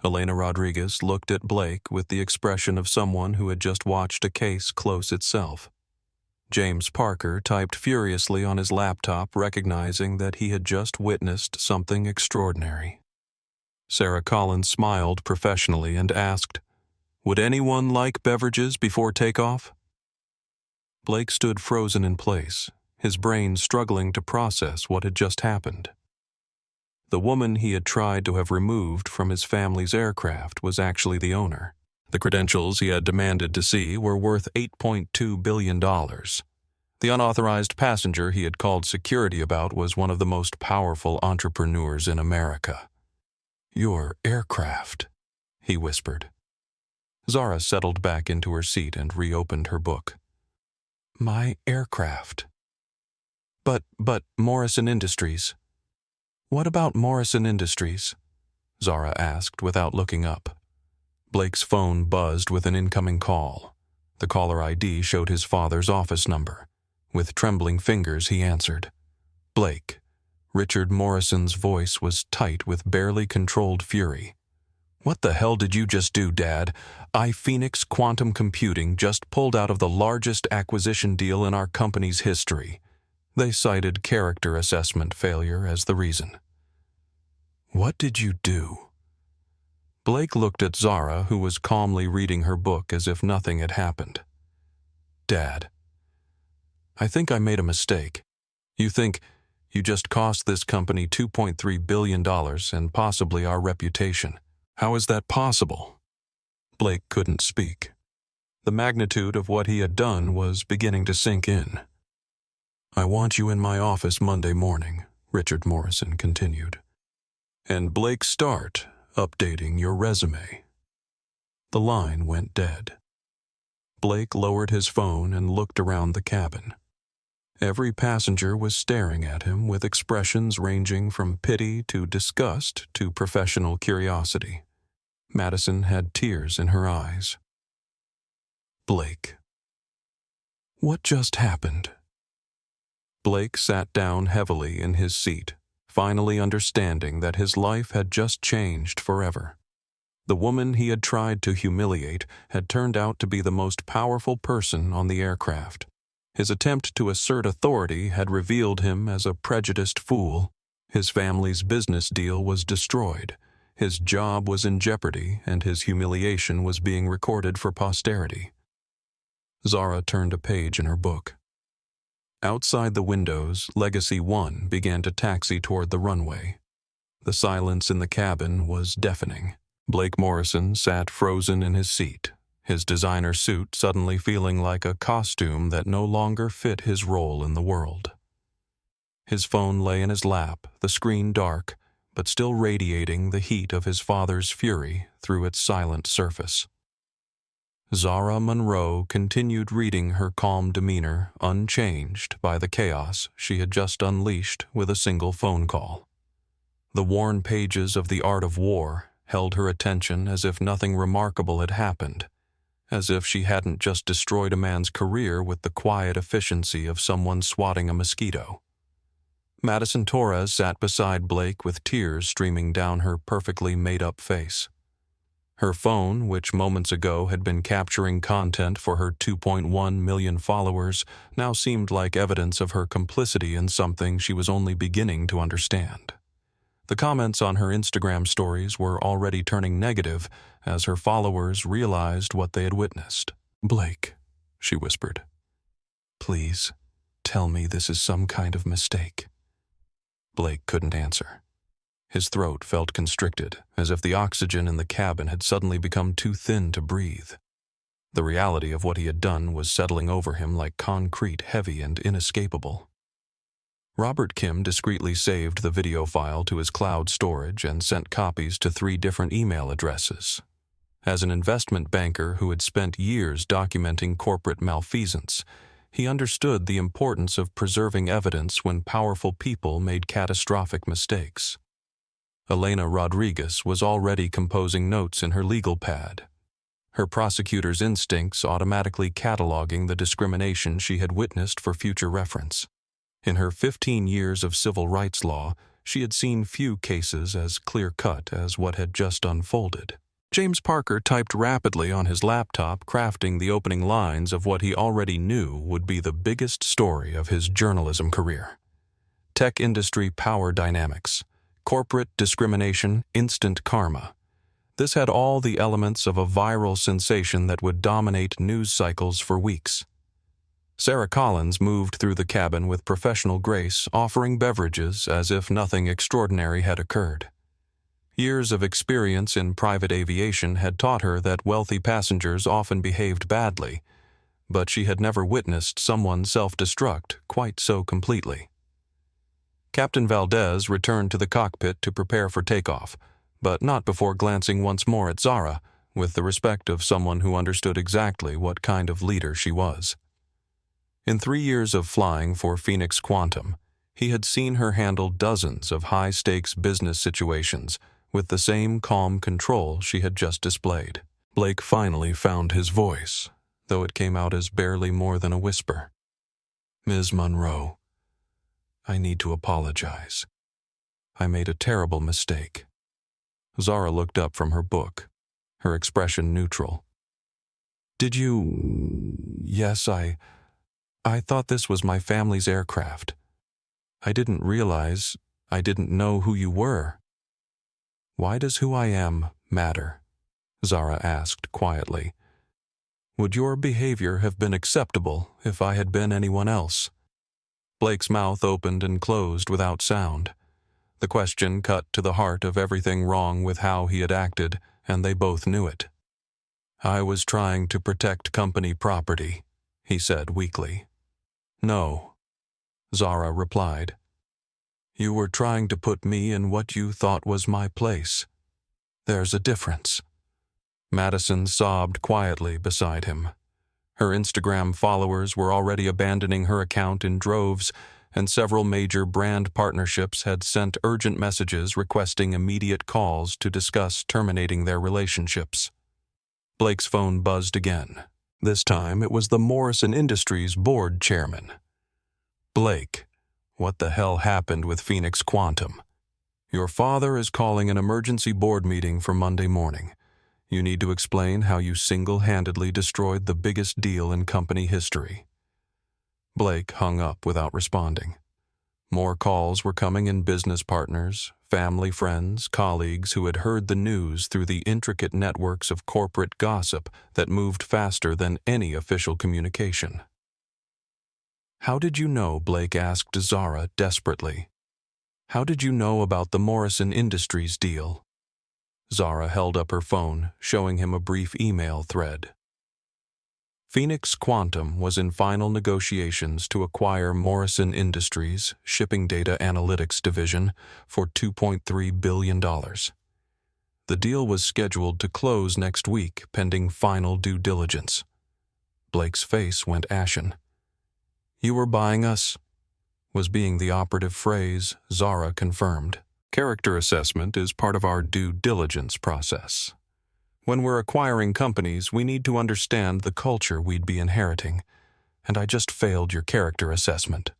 Elena Rodriguez looked at Blake with the expression of someone who had just watched a case close itself. James Parker typed furiously on his laptop, recognizing that he had just witnessed something extraordinary. Sarah Collins smiled professionally and asked, Would anyone like beverages before takeoff? Blake stood frozen in place, his brain struggling to process what had just happened. The woman he had tried to have removed from his family's aircraft was actually the owner. The credentials he had demanded to see were worth $8.2 billion. The unauthorized passenger he had called security about was one of the most powerful entrepreneurs in America. "Your aircraft," he whispered. Zara settled back into her seat and reopened her book. "My aircraft. But Morrison Industries." "What about Morrison Industries?" Zara asked without looking up. Blake's phone buzzed with an incoming call. The caller ID showed his father's office number. With trembling fingers, he answered. "Blake." Richard Morrison's voice was tight with barely controlled fury. "What the hell did you just do, Dad? Phoenix Quantum Computing just pulled out of the largest acquisition deal in our company's history." They cited character assessment failure as the reason. "What did you do?" Blake looked at Zara, who was calmly reading her book as if nothing had happened. "Dad, I think I made a mistake. You think you just cost this company $2.3 billion and possibly our reputation. How is that possible?" Blake couldn't speak. The magnitude of what he had done was beginning to sink in. "I want you in my office Monday morning," Richard Morrison continued. "And Blake, start updating your resume." The line went dead. Blake lowered his phone and looked around the cabin. Every passenger was staring at him with expressions ranging from pity to disgust to professional curiosity. Madison had tears in her eyes. "Blake, what just happened?" Blake sat down heavily in his seat, finally understanding that his life had just changed forever. The woman he had tried to humiliate had turned out to be the most powerful person on the aircraft. His attempt to assert authority had revealed him as a prejudiced fool. His family's business deal was destroyed. His job was in jeopardy, and his humiliation was being recorded for posterity. Zara turned a page in her book. Outside the windows, Legacy 1 began to taxi toward the runway. The silence in the cabin was deafening. Blake Morrison sat frozen in his seat, his designer suit suddenly feeling like a costume that no longer fit his role in the world. His phone lay in his lap, the screen dark, but still radiating the heat of his father's fury through its silent surface. Zara Monroe continued reading, her calm demeanor unchanged by the chaos she had just unleashed with a single phone call. The worn pages of The Art of War held her attention as if nothing remarkable had happened, as if she hadn't just destroyed a man's career with the quiet efficiency of someone swatting a mosquito. Madison Torres sat beside Blake with tears streaming down her perfectly made-up face. Her phone, which moments ago had been capturing content for her 2.1 million followers, now seemed like evidence of her complicity in something she was only beginning to understand. The comments on her Instagram stories were already turning negative as her followers realized what they had witnessed. "Blake," she whispered, "please, tell me this is some kind of mistake." Blake couldn't answer. His throat felt constricted, as if the oxygen in the cabin had suddenly become too thin to breathe. The reality of what he had done was settling over him like concrete, heavy and inescapable. Robert Kim discreetly saved the video file to his cloud storage and sent copies to 3 different email addresses. As an investment banker who had spent years documenting corporate malfeasance, he understood the importance of preserving evidence when powerful people made catastrophic mistakes. Elena Rodriguez was already composing notes in her legal pad, her prosecutor's instincts automatically cataloging the discrimination she had witnessed for future reference. In her 15 years of civil rights law, she had seen few cases as clear-cut as what had just unfolded. James Parker typed rapidly on his laptop, crafting the opening lines of what he already knew would be the biggest story of his journalism career. Tech industry power dynamics. Corporate discrimination, instant karma. This had all the elements of a viral sensation that would dominate news cycles for weeks. Sarah Collins moved through the cabin with professional grace, offering beverages as if nothing extraordinary had occurred. Years of experience in private aviation had taught her that wealthy passengers often behaved badly, but she had never witnessed someone self-destruct quite so completely. Captain Valdez returned to the cockpit to prepare for takeoff, but not before glancing once more at Zara, with the respect of someone who understood exactly what kind of leader she was. In 3 years of flying for Phoenix Quantum, he had seen her handle dozens of high-stakes business situations with the same calm control she had just displayed. Blake finally found his voice, though it came out as barely more than a whisper. "Ms. Monroe, I need to apologize. I made a terrible mistake." Zara looked up from her book, her expression neutral. "Did you... Yes, I thought this was my family's aircraft. I didn't realize, I didn't know who you were." "Why does who I am matter?" Zara asked quietly. "Would your behavior have been acceptable if I had been anyone else?" Blake's mouth opened and closed without sound. The question cut to the heart of everything wrong with how he had acted, and they both knew it. "I was trying to protect company property," he said weakly. "No," Zara replied. "You were trying to put me in what you thought was my place. There's a difference." Madison sobbed quietly beside him. Her Instagram followers were already abandoning her account in droves, and several major brand partnerships had sent urgent messages requesting immediate calls to discuss terminating their relationships. Blake's phone buzzed again. This time it was the Morrison Industries board chairman. "Blake, what the hell happened with Phoenix Quantum? Your father is calling an emergency board meeting for Monday morning. You need to explain how you single-handedly destroyed the biggest deal in company history." Blake hung up without responding. More calls were coming in business partners, family friends, colleagues who had heard the news through the intricate networks of corporate gossip that moved faster than any official communication. "How did you know?" Blake asked Zara desperately. "How did you know about the Morrison Industries deal?" Zara held up her phone, showing him a brief email thread. Phoenix Quantum was in final negotiations to acquire Morrison Industries' shipping data analytics division for $2.3 billion. The deal was scheduled to close next week pending final due diligence. Blake's face went ashen. "You were buying us?" was being the operative phrase, Zara confirmed. "Character assessment is part of our due diligence process. When we're acquiring companies, we need to understand the culture we'd be inheriting, and I just failed your character assessment."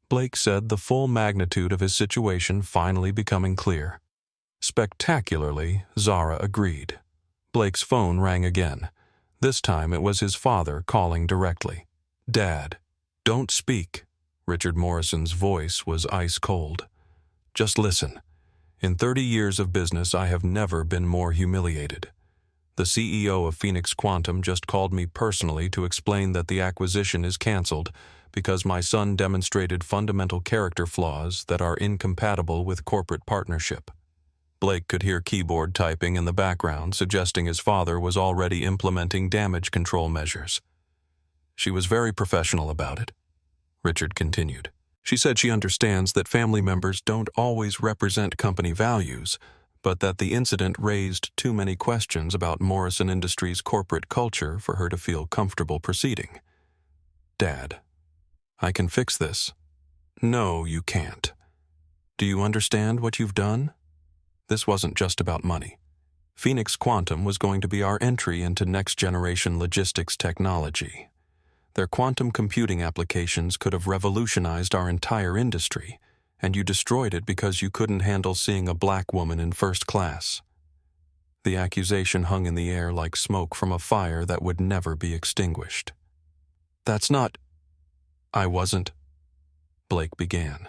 Blake said, the full magnitude of his situation finally becoming clear. Spectacularly, Zara agreed. Blake's phone rang again. This time it was his father calling directly. "Dad, don't speak." Richard Morrison's voice was ice cold. "Just listen. In 30 years of business, I have never been more humiliated. The CEO of Phoenix Quantum just called me personally to explain that the acquisition is canceled because my son demonstrated fundamental character flaws that are incompatible with corporate partnership." Blake could hear keyboard typing in the background, suggesting his father was already implementing damage control measures. "She was very professional about it," Richard continued. "She said she understands that family members don't always represent company values, but that the incident raised too many questions about Morrison Industries' corporate culture for her to feel comfortable proceeding." "Dad, I can fix this." "No, you can't. Do you understand what you've done? This wasn't just about money. Phoenix Quantum was going to be our entry into next-generation logistics technology. Their quantum computing applications could have revolutionized our entire industry, and you destroyed it because you couldn't handle seeing a black woman in first class." The accusation hung in the air like smoke from a fire that would never be extinguished. "That's not—" "I wasn't," Blake began.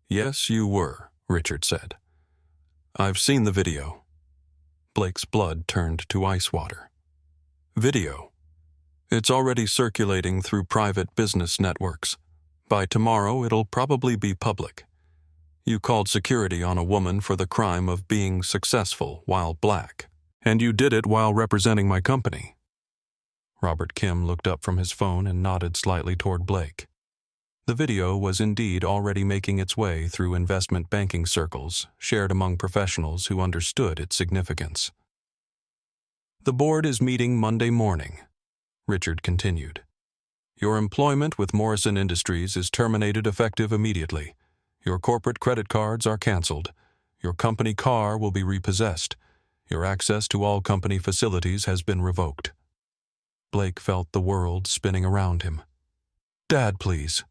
"Yes, you were," Richard said. "I've seen the video." Blake's blood turned to ice water. "Video? It's already circulating through private business networks. By tomorrow, it'll probably be public. You called security on a woman for the crime of being successful while black. And you did it while representing my company. Robert Kim looked up from his phone and nodded slightly toward Blake. The video was indeed already making its way through investment banking circles, shared among professionals who understood its significance. The board is meeting Monday morning, Richard continued. Your employment with Morrison Industries is terminated effective immediately. Your corporate credit cards are canceled. Your company car will be repossessed. Your access to all company facilities has been revoked. Blake felt the world spinning around him. Dad, please.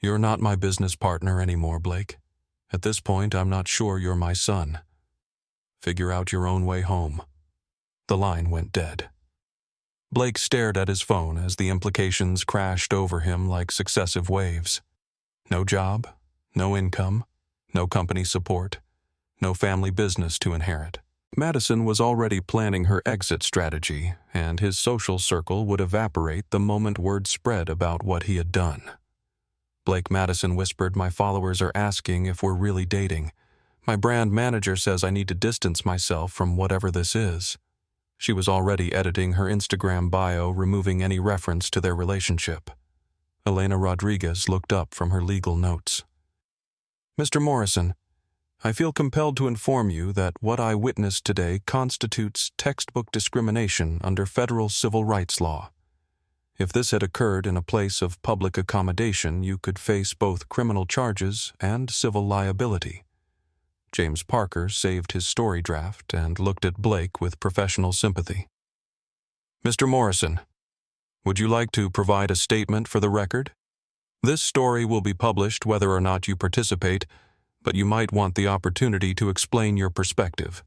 You're not my business partner anymore, Blake. At this point, I'm not sure you're my son. Figure out your own way home. The line went dead. Blake stared at his phone as the implications crashed over him like successive waves. No job, no income, no company support, no family business to inherit. Madison was already planning her exit strategy, and his social circle would evaporate the moment word spread about what he had done. Blake Madison whispered, "My followers are asking if we're really dating. My brand manager says I need to distance myself from whatever this is." She was already editing her Instagram bio, removing any reference to their relationship. Elena Rodriguez looked up from her legal notes. Mr. Morrison, I feel compelled to inform you that what I witnessed today constitutes textbook discrimination under federal civil rights law. If this had occurred in a place of public accommodation, you could face both criminal charges and civil liability. James Parker saved his story draft and looked at Blake with professional sympathy. Mr. Morrison, would you like to provide a statement for the record? This story will be published whether or not you participate, but you might want the opportunity to explain your perspective.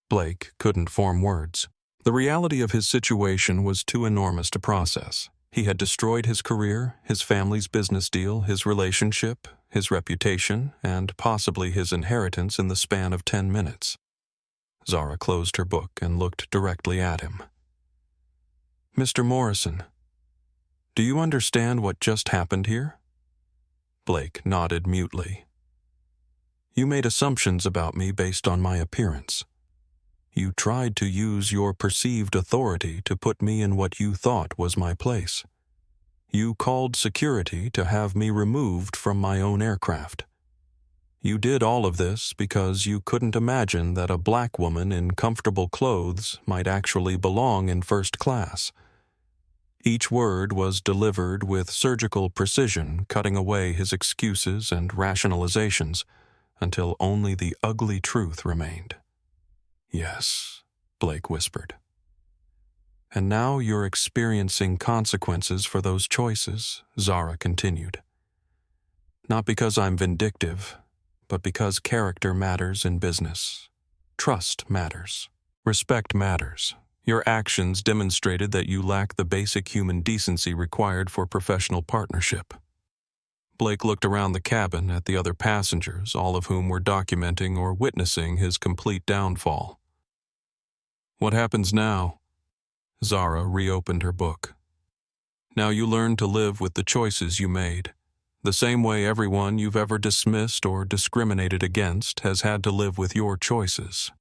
Blake couldn't form words. The reality of his situation was too enormous to process. He had destroyed his career, his family's business deal, his relationship, his reputation, and possibly his inheritance in the span of 10 minutes. Zara closed her book and looked directly at him. Mr. Morrison, do you understand what just happened here? Blake nodded mutely. You made assumptions about me based on my appearance. You tried to use your perceived authority to put me in what you thought was my place. You called security to have me removed from my own aircraft. You did all of this because you couldn't imagine that a black woman in comfortable clothes might actually belong in first class. Each word was delivered with surgical precision, cutting away his excuses and rationalizations until only the ugly truth remained. Yes, Blake whispered. And now you're experiencing consequences for those choices, Zara continued. Not because I'm vindictive, but because character matters in business. Trust matters. Respect matters. Your actions demonstrated that you lack the basic human decency required for professional partnership. Blake looked around the cabin at the other passengers, all of whom were documenting or witnessing his complete downfall. What happens now? Zara reopened her book. Now you learn to live with the choices you made, the same way everyone you've ever dismissed or discriminated against has had to live with your choices.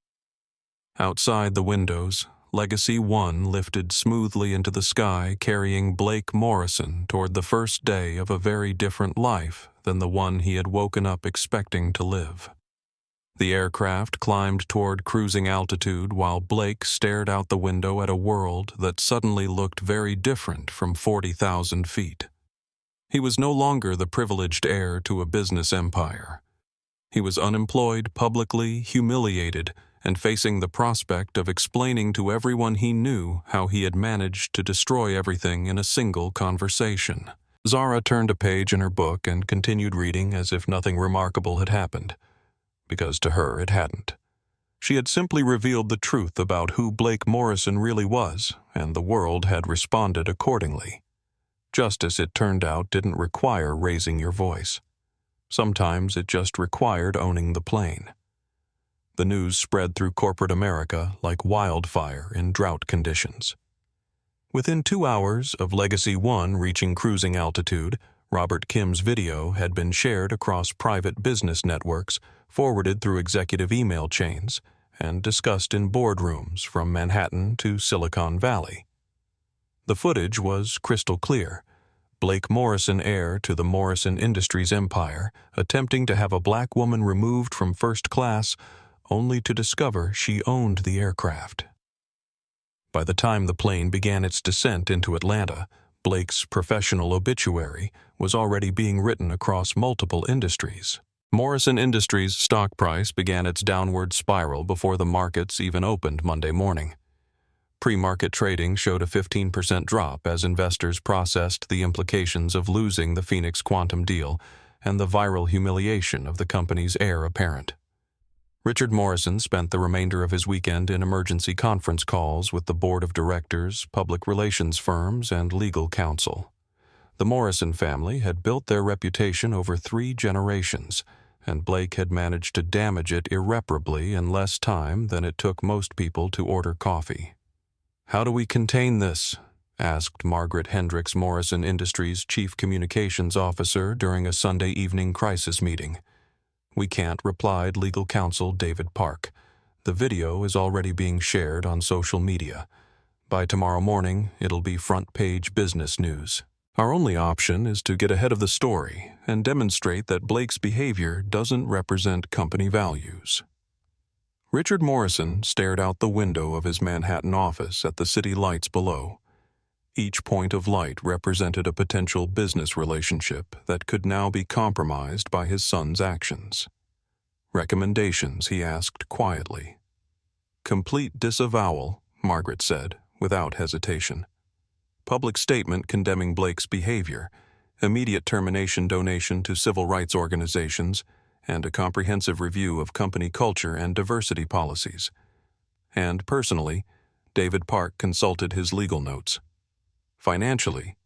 Outside the windows, Legacy 1 lifted smoothly into the sky, carrying Blake Morrison toward the first day of a very different life than the one he had woken up expecting to live. The aircraft climbed toward cruising altitude while Blake stared out the window at a world that suddenly looked very different from 40,000 feet. He was no longer the privileged heir to a business empire. He was unemployed, publicly humiliated, and facing the prospect of explaining to everyone he knew how he had managed to destroy everything in a single conversation. Zara turned a page in her book and continued reading as if nothing remarkable had happened, because to her it hadn't. She had simply revealed the truth about who Blake Morrison really was, and the world had responded accordingly. Justice, it turned out, didn't require raising your voice. Sometimes it just required owning the plane. The news spread through corporate America like wildfire in drought conditions. Within 2 hours of Legacy 1 reaching cruising altitude, Robert Kim's video had been shared across private business networks, forwarded through executive email chains, and discussed in boardrooms from Manhattan to Silicon Valley. The footage was crystal clear. Blake Morrison, heir to the Morrison Industries empire, attempting to have a black woman removed from first class, only to discover she owned the aircraft. By the time the plane began its descent into Atlanta, Blake's professional obituary was already being written across multiple industries. Morrison Industries' stock price began its downward spiral before the markets even opened Monday morning. Pre-market trading showed a 15% drop as investors processed the implications of losing the Phoenix Quantum deal and the viral humiliation of the company's heir apparent. Richard Morrison spent the remainder of his weekend in emergency conference calls with the board of directors, public relations firms, and legal counsel. The Morrison family had built their reputation over 3 generations, and Blake had managed to damage it irreparably in less time than it took most people to order coffee. "How do we contain this?" asked Margaret Hendricks, Morrison Industries' chief communications officer, during a Sunday evening crisis meeting. "We can't," replied legal counsel David Park. "The video is already being shared on social media. By tomorrow morning, it'll be front-page business news. Our only option is to get ahead of the story and demonstrate that Blake's behavior doesn't represent company values." Richard Morrison stared out the window of his Manhattan office at the city lights below. Each point of light represented a potential business relationship that could now be compromised by his son's actions. "Recommendations?" he asked quietly. "Complete disavowal," Margaret said, without hesitation. "Public statement condemning Blake's behavior, immediate termination donation to civil rights organizations, and a comprehensive review of company culture and diversity policies." And personally, David Park consulted his legal notes. "Financially,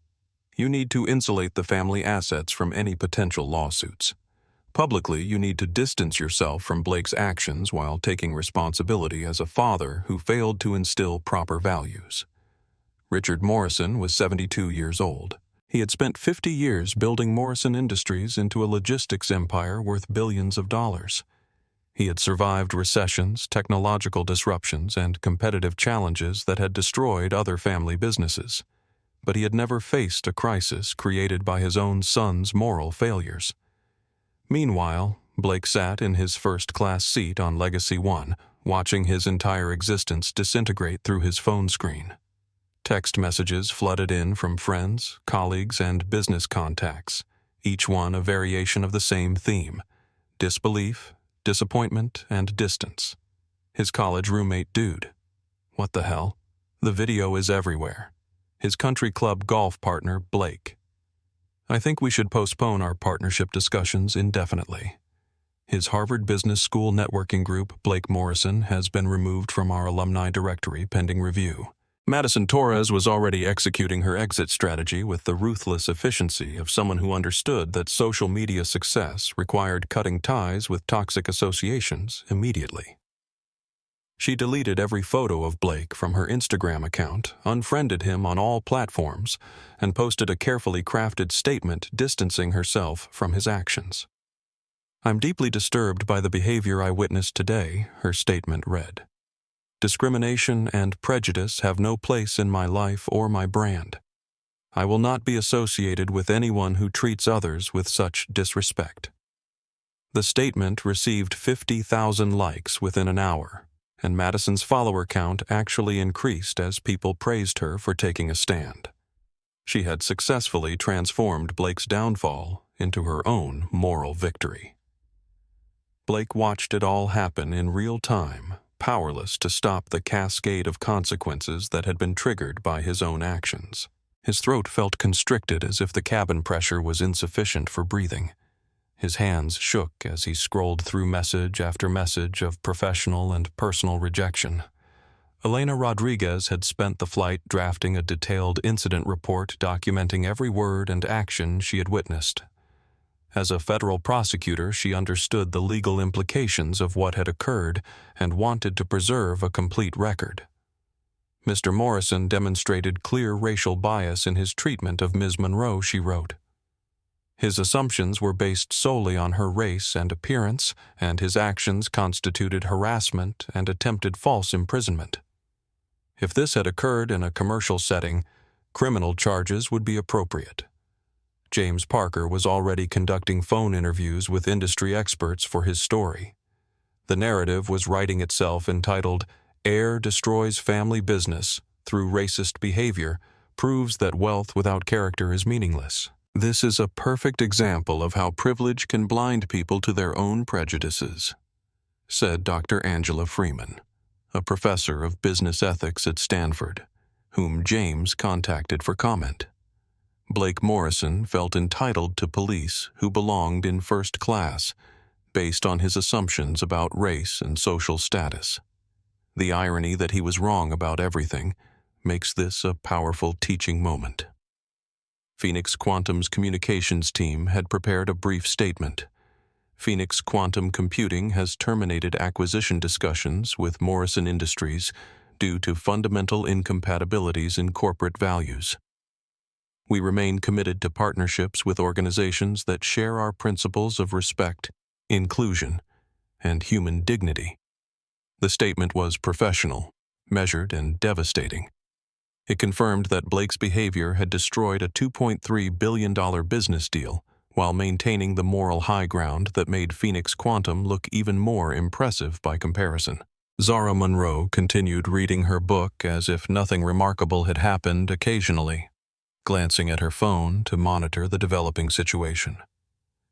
you need to insulate the family assets from any potential lawsuits. Publicly, you need to distance yourself from Blake's actions while taking responsibility as a father who failed to instill proper values." Richard Morrison was 72 years old. He had spent 50 years building Morrison Industries into a logistics empire worth billions of dollars. He had survived recessions, technological disruptions, and competitive challenges that had destroyed other family businesses. But he had never faced a crisis created by his own son's moral failures. Meanwhile, Blake sat in his first-class seat on Legacy One, watching his entire existence disintegrate through his phone screen. Text messages flooded in from friends, colleagues, and business contacts, each one a variation of the same theme: disbelief, disappointment, and distance. His college roommate dude. What the hell? The video is everywhere. His country club golf partner, Blake. "I think we should postpone our partnership discussions indefinitely. His Harvard Business School networking group, Blake Morrison, has been removed from our alumni directory pending review." Madison Torres was already executing her exit strategy with the ruthless efficiency of someone who understood that social media success required cutting ties with toxic associations immediately. She deleted every photo of Blake from her Instagram account, unfriended him on all platforms, and posted a carefully crafted statement distancing herself from his actions. "I'm deeply disturbed by the behavior I witnessed today," her statement read. "Discrimination and prejudice have no place in my life or my brand. I will not be associated with anyone who treats others with such disrespect." The statement received 50,000 likes within an hour, and Madison's follower count actually increased as people praised her for taking a stand. She had successfully transformed Blake's downfall into her own moral victory. Blake watched it all happen in real time, powerless to stop the cascade of consequences that had been triggered by his own actions. His throat felt constricted as if the cabin pressure was insufficient for breathing. His hands shook as he scrolled through message after message of professional and personal rejection. Elena Rodriguez had spent the flight drafting a detailed incident report documenting every word and action she had witnessed. As a federal prosecutor, she understood the legal implications of what had occurred and wanted to preserve a complete record. Mr. Morrison demonstrated clear racial bias in his treatment of Ms. Monroe, she wrote. His assumptions were based solely on her race and appearance, and his actions constituted harassment and attempted false imprisonment. If this had occurred in a commercial setting, criminal charges would be appropriate. James Parker was already conducting phone interviews with industry experts for his story. The narrative was writing itself, entitled, "Heir Destroys Family Business Through Racist Behavior, Proves That Wealth Without Character is Meaningless." This is a perfect example of how privilege can blind people to their own prejudices, said Dr. Angela Freeman, a professor of business ethics at Stanford, whom James contacted for comment. Blake Morrison felt entitled to police who belonged in first class, based on his assumptions about race and social status. The irony that he was wrong about everything makes this a powerful teaching moment. Phoenix Quantum's communications team had prepared a brief statement. Phoenix Quantum Computing has terminated acquisition discussions with Morrison Industries due to fundamental incompatibilities in corporate values. We remain committed to partnerships with organizations that share our principles of respect, inclusion, and human dignity. The statement was professional, measured, and devastating. It confirmed that Blake's behavior had destroyed a $2.3 billion business deal while maintaining the moral high ground that made Phoenix Quantum look even more impressive by comparison. Zara Monroe continued reading her book as if nothing remarkable had happened occasionally, glancing at her phone to monitor the developing situation.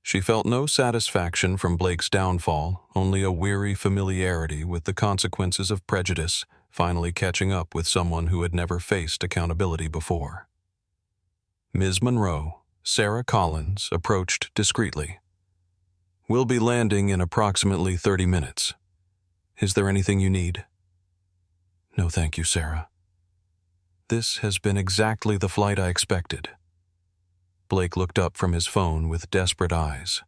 She felt no satisfaction from Blake's downfall, only a weary familiarity with the consequences of prejudice, finally catching up with someone who had never faced accountability before. Ms. Monroe, Sarah Collins, approached discreetly. "We'll be landing in approximately 30 minutes. Is there anything you need?" "No, thank you, Sarah. This has been exactly the flight I expected." Blake looked up from his phone with desperate eyes.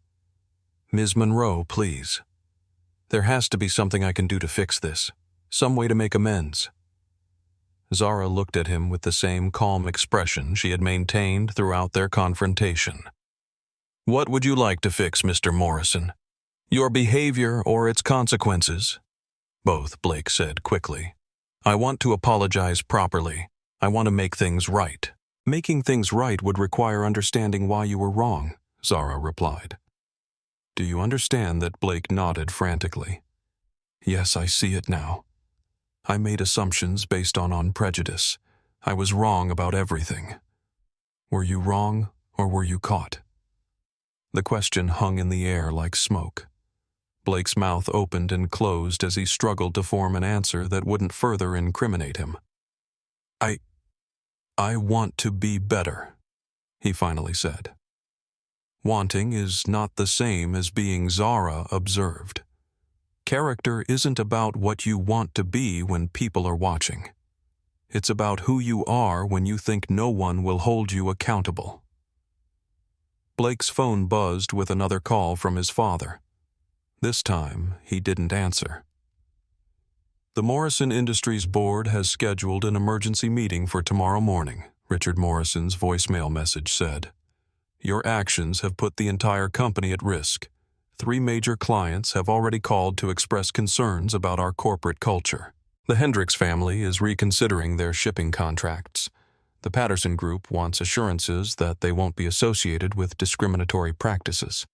"Ms. Monroe, please. There has to be something I can do to fix this. Some way to make amends." Zara looked at him with the same calm expression she had maintained throughout their confrontation. "What would you like to fix, Mr. Morrison? Your behavior or its consequences?" "Both," Blake said quickly. "I want to apologize properly. I want to make things right." "Making things right would require understanding why you were wrong," Zara replied. "Do you understand that?" Blake nodded frantically. "Yes, I see it now. I made assumptions based on prejudice. I was wrong about everything. Were you wrong, or were you caught?" The question hung in the air like smoke. Blake's mouth opened and closed as he struggled to form an answer that wouldn't further incriminate him. I want to be better," he finally said. "Wanting is not the same as being," Zara observed. "Character isn't about what you want to be when people are watching. It's about who you are when you think no one will hold you accountable." Blake's phone buzzed with another call from his father. This time, he didn't answer. "The Morrison Industries board has scheduled an emergency meeting for tomorrow morning," Richard Morrison's voicemail message said. "Your actions have put the entire company at risk. 3 major clients have already called to express concerns about our corporate culture. The Hendricks family is reconsidering their shipping contracts. The Patterson Group wants assurances that they won't be associated with discriminatory practices."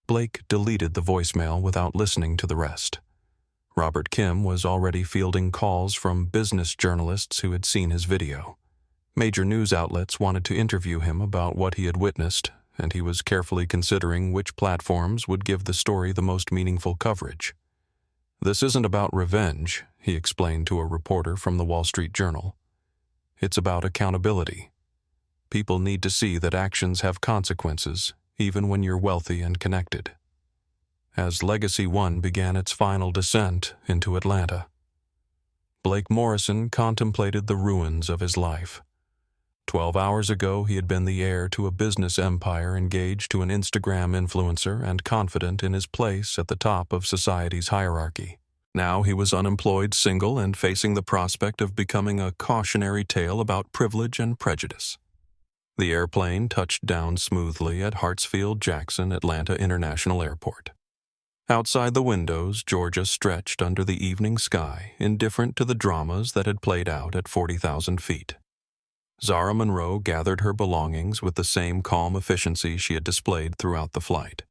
Blake deleted the voicemail without listening to the rest. Robert Kim was already fielding calls from business journalists who had seen his video. Major news outlets wanted to interview him about what he had witnessed, and he was carefully considering which platforms would give the story the most meaningful coverage. "This isn't about revenge," he explained to a reporter from the Wall Street Journal. "It's about accountability. People need to see that actions have consequences, even when you're wealthy and connected." As Legacy One began its final descent into Atlanta, Blake Morrison contemplated the ruins of his life. 12 hours ago, he had been the heir to a business empire engaged to an Instagram influencer and confident in his place at the top of society's hierarchy. Now he was unemployed, single, and facing the prospect of becoming a cautionary tale about privilege and prejudice. The airplane touched down smoothly at Hartsfield-Jackson Atlanta International Airport. Outside the windows, Georgia stretched under the evening sky, indifferent to the dramas that had played out at 40,000 feet. Zara Monroe gathered her belongings with the same calm efficiency she had displayed throughout the flight.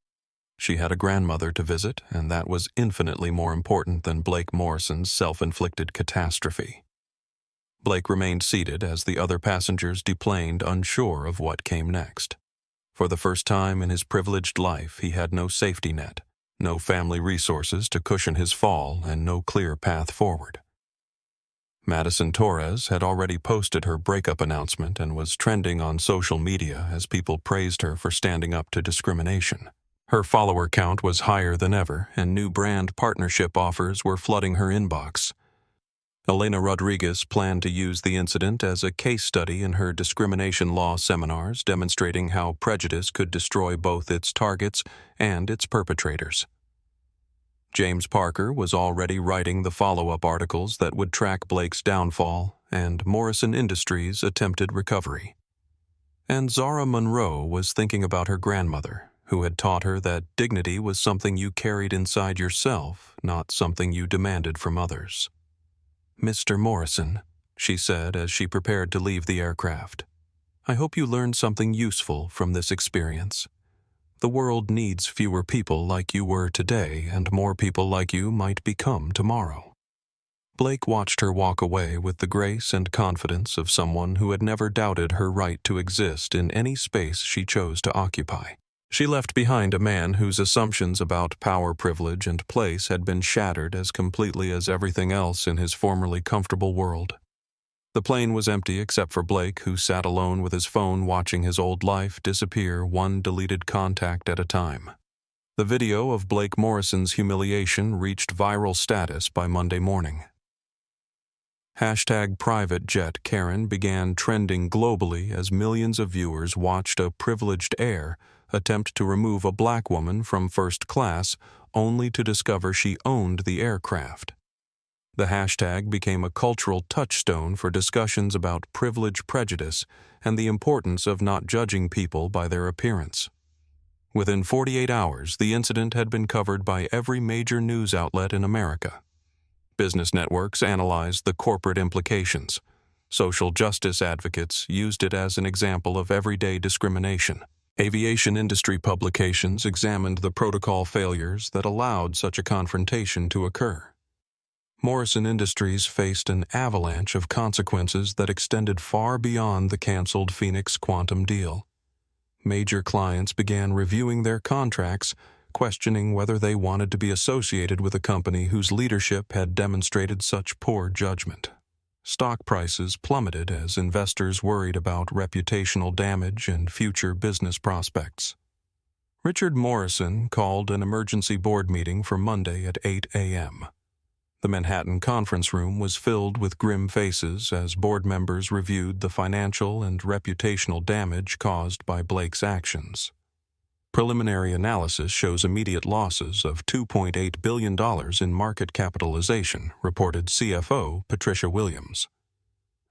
She had a grandmother to visit, and that was infinitely more important than Blake Morrison's self-inflicted catastrophe. Blake remained seated as the other passengers deplaned, unsure of what came next. For the first time in his privileged life, he had no safety net, no family resources to cushion his fall, and no clear path forward. Madison Torres had already posted her breakup announcement and was trending on social media as people praised her for standing up to discrimination. Her follower count was higher than ever, and new brand partnership offers were flooding her inbox. Elena Rodriguez planned to use the incident as a case study in her discrimination law seminars, demonstrating how prejudice could destroy both its targets and its perpetrators. James Parker was already writing the follow-up articles that would track Blake's downfall and Morrison Industries' attempted recovery. And Zara Monroe was thinking about her grandmother, who had taught her that dignity was something you carried inside yourself, not something you demanded from others. "Mr. Morrison," she said as she prepared to leave the aircraft, "I hope you learned something useful from this experience. The world needs fewer people like you were today, and more people like you might become tomorrow." Blake watched her walk away with the grace and confidence of someone who had never doubted her right to exist in any space she chose to occupy. She left behind a man whose assumptions about power, privilege, and place had been shattered as completely as everything else in his formerly comfortable world. The plane was empty except for Blake, who sat alone with his phone watching his old life disappear one deleted contact at a time. The video of Blake Morrison's humiliation reached viral status by Monday morning. #PrivateJetKaren began trending globally as millions of viewers watched a privileged heir attempt to remove a black woman from first class only to discover she owned the aircraft. The hashtag became a cultural touchstone for discussions about privilege prejudice and the importance of not judging people by their appearance. Within 48 hours, the incident had been covered by every major news outlet in America. Business networks analyzed the corporate implications. Social justice advocates used it as an example of everyday discrimination. Aviation industry publications examined the protocol failures that allowed such a confrontation to occur. Morrison Industries faced an avalanche of consequences that extended far beyond the canceled Phoenix Quantum deal. Major clients began reviewing their contracts, questioning whether they wanted to be associated with a company whose leadership had demonstrated such poor judgment. Stock prices plummeted as investors worried about reputational damage and future business prospects. Richard Morrison called an emergency board meeting for Monday at 8 a.m. The Manhattan conference room was filled with grim faces as board members reviewed the financial and reputational damage caused by Blake's actions. Preliminary analysis shows immediate losses of $2.8 billion in market capitalization, reported CFO Patricia Williams.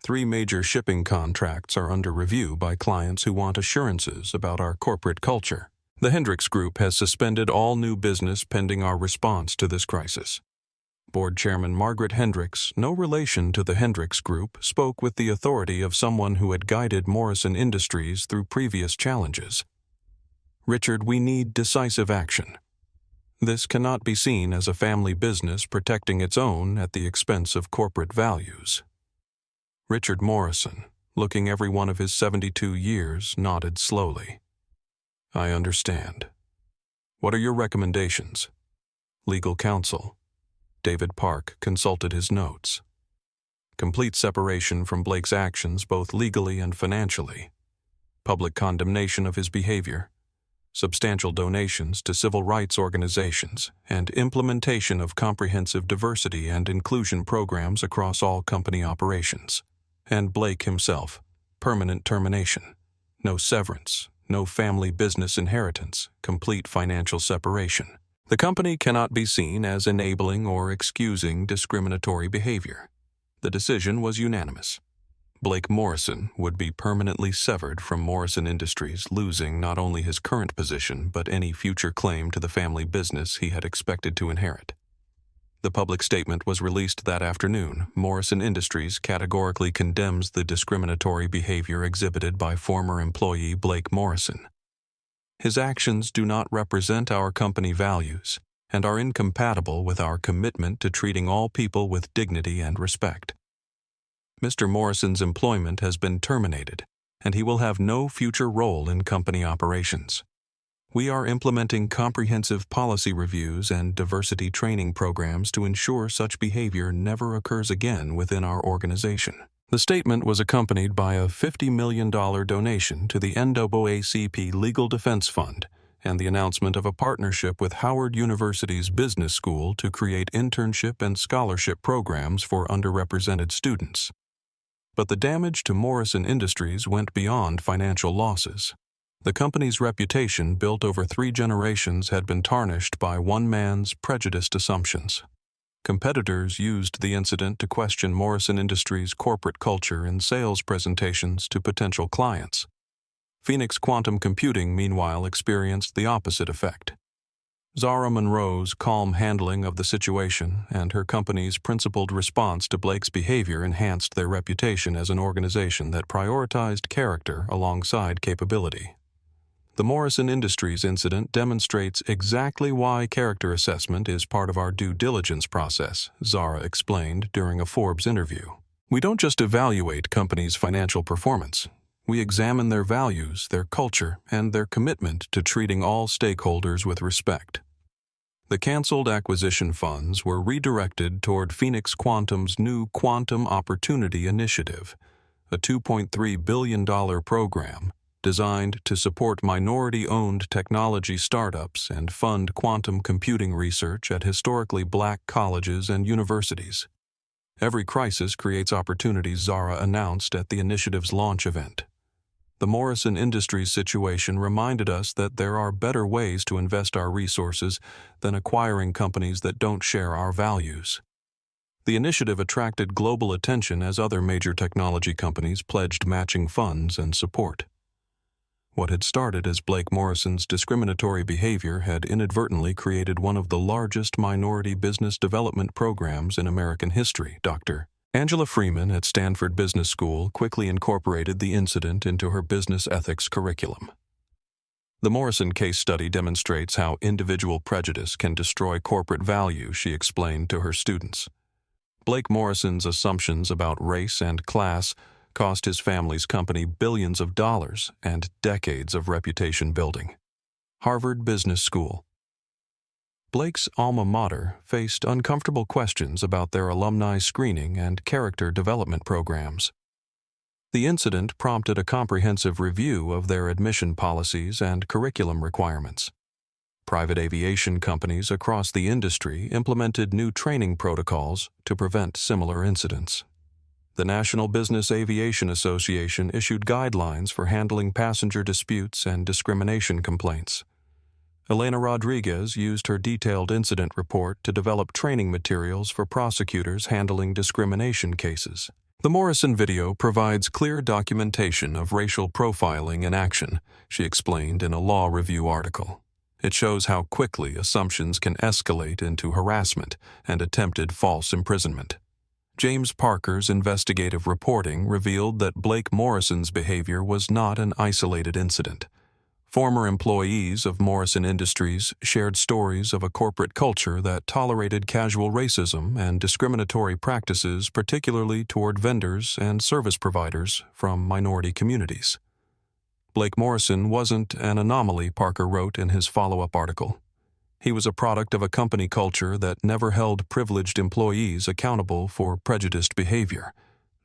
3 major shipping contracts are under review by clients who want assurances about our corporate culture. The Hendricks Group has suspended all new business pending our response to this crisis. Board Chairman Margaret Hendricks, no relation to the Hendricks Group, spoke with the authority of someone who had guided Morrison Industries through previous challenges. "Richard, we need decisive action. This cannot be seen as a family business protecting its own at the expense of corporate values." Richard Morrison, looking every one of his 72 years, nodded slowly. "I understand. What are your recommendations?" Legal counsel. David Park consulted his notes. Complete separation from Blake's actions both legally and financially. Public condemnation of his behavior. Substantial donations to civil rights organizations, and implementation of comprehensive diversity and inclusion programs across all company operations. And Blake himself, permanent termination. No severance, no family business inheritance, complete financial separation. The company cannot be seen as enabling or excusing discriminatory behavior. The decision was unanimous. Blake Morrison would be permanently severed from Morrison Industries, losing not only his current position but any future claim to the family business he had expected to inherit. The public statement was released that afternoon. Morrison Industries categorically condemns the discriminatory behavior exhibited by former employee Blake Morrison. His actions do not represent our company values and are incompatible with our commitment to treating all people with dignity and respect. Mr. Morrison's employment has been terminated, and he will have no future role in company operations. We are implementing comprehensive policy reviews and diversity training programs to ensure such behavior never occurs again within our organization. The statement was accompanied by a $50 million donation to the NAACP Legal Defense Fund and the announcement of a partnership with Howard University's Business School to create internship and scholarship programs for underrepresented students. But the damage to Morrison Industries went beyond financial losses. The company's reputation, built over 3 generations, had been tarnished by one man's prejudiced assumptions. Competitors used the incident to question Morrison Industries' corporate culture in sales presentations to potential clients. Phoenix Quantum Computing, meanwhile, experienced the opposite effect. Zara Monroe's calm handling of the situation and her company's principled response to Blake's behavior enhanced their reputation as an organization that prioritized character alongside capability. The Morrison Industries incident demonstrates exactly why character assessment is part of our due diligence process, Zara explained during a Forbes interview. We don't just evaluate companies' financial performance. We examine their values, their culture, and their commitment to treating all stakeholders with respect. The canceled acquisition funds were redirected toward Phoenix Quantum's new Quantum Opportunity Initiative, a $2.3 billion program designed to support minority-owned technology startups and fund quantum computing research at historically black colleges and universities. Every crisis creates opportunities, Zara announced at the initiative's launch event. The Morrison Industries situation reminded us that there are better ways to invest our resources than acquiring companies that don't share our values. The initiative attracted global attention as other major technology companies pledged matching funds and support. What had started as Blake Morrison's discriminatory behavior had inadvertently created one of the largest minority business development programs in American history. Dr. Angela Freeman at Stanford Business School quickly incorporated the incident into her business ethics curriculum. The Morrison case study demonstrates how individual prejudice can destroy corporate value, she explained to her students. Blake Morrison's assumptions about race and class cost his family's company billions of dollars and decades of reputation building. Harvard Business School. Blake's alma mater faced uncomfortable questions about their alumni screening and character development programs. The incident prompted a comprehensive review of their admission policies and curriculum requirements. Private aviation companies across the industry implemented new training protocols to prevent similar incidents. The National Business Aviation Association issued guidelines for handling passenger disputes and discrimination complaints. Elena Rodriguez used her detailed incident report to develop training materials for prosecutors handling discrimination cases. The Morrison video provides clear documentation of racial profiling in action, she explained in a law review article. It shows how quickly assumptions can escalate into harassment and attempted false imprisonment. James Parker's investigative reporting revealed that Blake Morrison's behavior was not an isolated incident. Former employees of Morrison Industries shared stories of a corporate culture that tolerated casual racism and discriminatory practices, particularly toward vendors and service providers from minority communities. Blake Morrison wasn't an anomaly, Parker wrote in his follow-up article. He was a product of a company culture that never held privileged employees accountable for prejudiced behavior.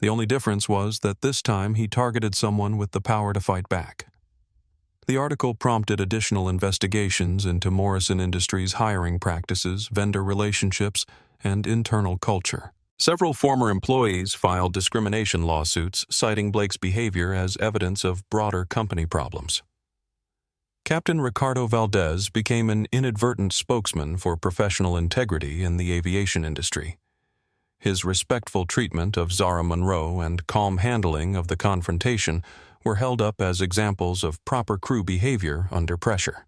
The only difference was that this time he targeted someone with the power to fight back. The article prompted additional investigations into Morrison Industries' hiring practices, vendor relationships, and internal culture. Several former employees filed discrimination lawsuits citing Blake's behavior as evidence of broader company problems. Captain Ricardo Valdez became an inadvertent spokesman for professional integrity in the aviation industry. His respectful treatment of Zara Monroe and calm handling of the confrontation were held up as examples of proper crew behavior under pressure.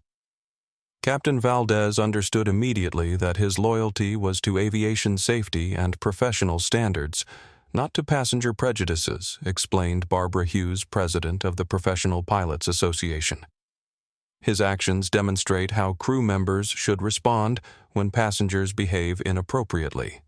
Captain Valdez understood immediately that his loyalty was to aviation safety and professional standards, not to passenger prejudices, explained Barbara Hughes, president of the Professional Pilots Association. His actions demonstrate how crew members should respond when passengers behave inappropriately.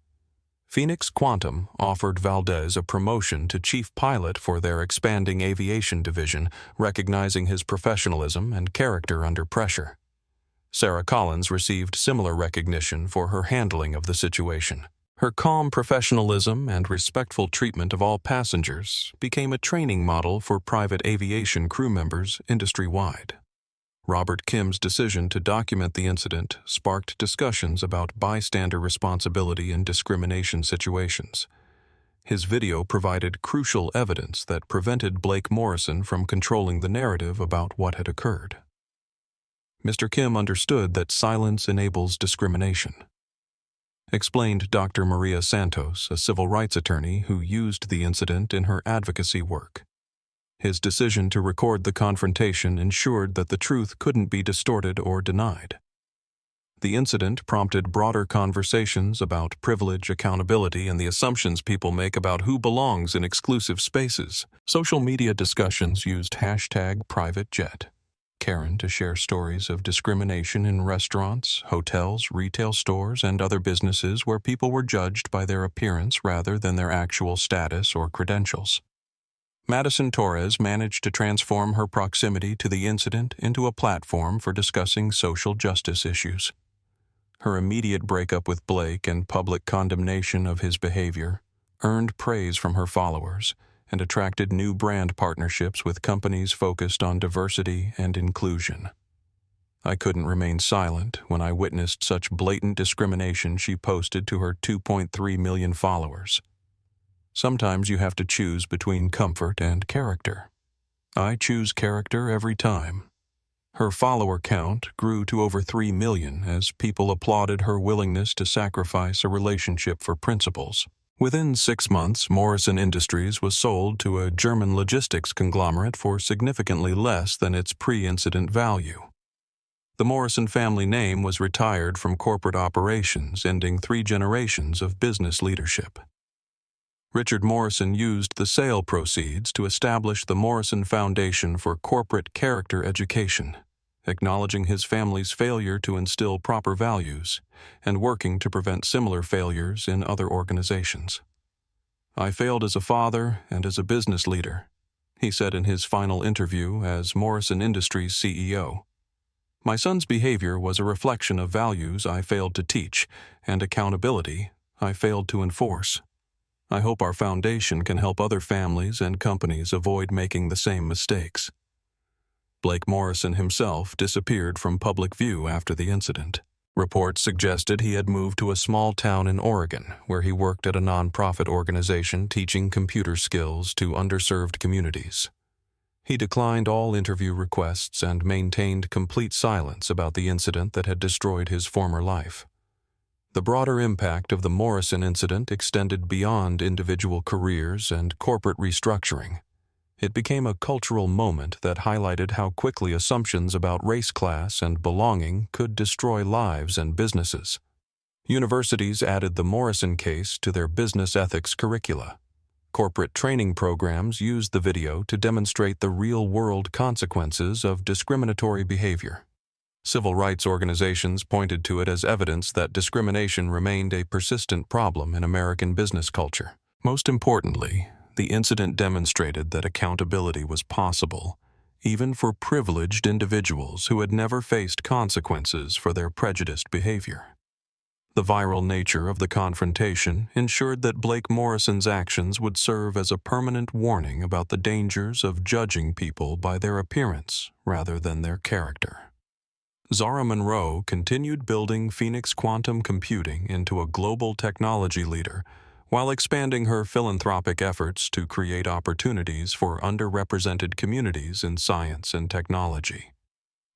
Phoenix Quantum offered Valdez a promotion to chief pilot for their expanding aviation division, recognizing his professionalism and character under pressure. Sarah Collins received similar recognition for her handling of the situation. Her calm professionalism and respectful treatment of all passengers became a training model for private aviation crew members industry-wide. Robert Kim's decision to document the incident sparked discussions about bystander responsibility in discrimination situations. His video provided crucial evidence that prevented Blake Morrison from controlling the narrative about what had occurred. Mr. Kim understood that silence enables discrimination, explained Dr. Maria Santos, a civil rights attorney who used the incident in her advocacy work. His decision to record the confrontation ensured that the truth couldn't be distorted or denied. The incident prompted broader conversations about privilege, accountability, and the assumptions people make about who belongs in exclusive spaces. Social media discussions used #PrivateJet Karen to share stories of discrimination in restaurants, hotels, retail stores, and other businesses where people were judged by their appearance rather than their actual status or credentials. Madison Torres managed to transform her proximity to the incident into a platform for discussing social justice issues. Her immediate breakup with Blake and public condemnation of his behavior earned praise from her followers and attracted new brand partnerships with companies focused on diversity and inclusion. I couldn't remain silent when I witnessed such blatant discrimination she posted to her 2.3 million followers. Sometimes you have to choose between comfort and character. I choose character every time. Her follower count grew to over 3 million as people applauded her willingness to sacrifice a relationship for principles. Within 6 months, Morrison Industries was sold to a German logistics conglomerate for significantly less than its pre-incident value. The Morrison family name was retired from corporate operations, ending 3 generations of business leadership. Richard Morrison used the sale proceeds to establish the Morrison Foundation for Corporate Character Education, acknowledging his family's failure to instill proper values and working to prevent similar failures in other organizations. "I failed as a father and as a business leader," he said in his final interview as Morrison Industries CEO. "My son's behavior was a reflection of values I failed to teach and accountability I failed to enforce. I hope our foundation can help other families and companies avoid making the same mistakes." Blake Morrison himself disappeared from public view after the incident. Reports suggested he had moved to a small town in Oregon, where he worked at a nonprofit organization teaching computer skills to underserved communities. He declined all interview requests and maintained complete silence about the incident that had destroyed his former life. The broader impact of the Morrison incident extended beyond individual careers and corporate restructuring. It became a cultural moment that highlighted how quickly assumptions about race, class, and belonging could destroy lives and businesses. Universities added the Morrison case to their business ethics curricula. Corporate training programs used the video to demonstrate the real-world consequences of discriminatory behavior. Civil rights organizations pointed to it as evidence that discrimination remained a persistent problem in American business culture. Most importantly, the incident demonstrated that accountability was possible, even for privileged individuals who had never faced consequences for their prejudiced behavior. The viral nature of the confrontation ensured that Blake Morrison's actions would serve as a permanent warning about the dangers of judging people by their appearance rather than their character. Zara Monroe continued building Phoenix Quantum Computing into a global technology leader while expanding her philanthropic efforts to create opportunities for underrepresented communities in science and technology.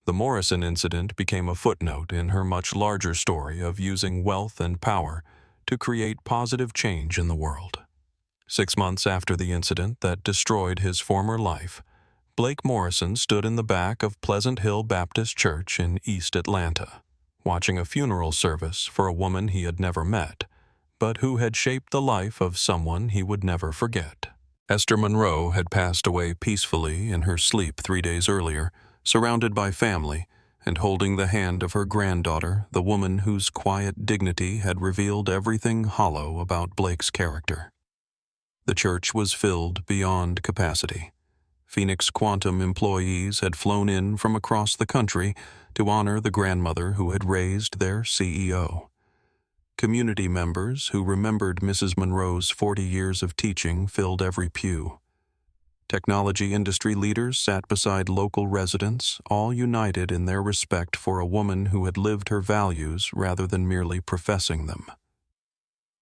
The Morrison incident became a footnote in her much larger story of using wealth and power to create positive change in the world. 6 months after the incident that destroyed his former life, Blake Morrison stood in the back of Pleasant Hill Baptist Church in East Atlanta, watching a funeral service for a woman he had never met, but who had shaped the life of someone he would never forget. Esther Monroe had passed away peacefully in her sleep 3 days earlier, surrounded by family, and holding the hand of her granddaughter, the woman whose quiet dignity had revealed everything hollow about Blake's character. The church was filled beyond capacity. Phoenix Quantum employees had flown in from across the country to honor the grandmother who had raised their CEO. Community members who remembered Mrs. Monroe's 40 years of teaching filled every pew. Technology industry leaders sat beside local residents, all united in their respect for a woman who had lived her values rather than merely professing them.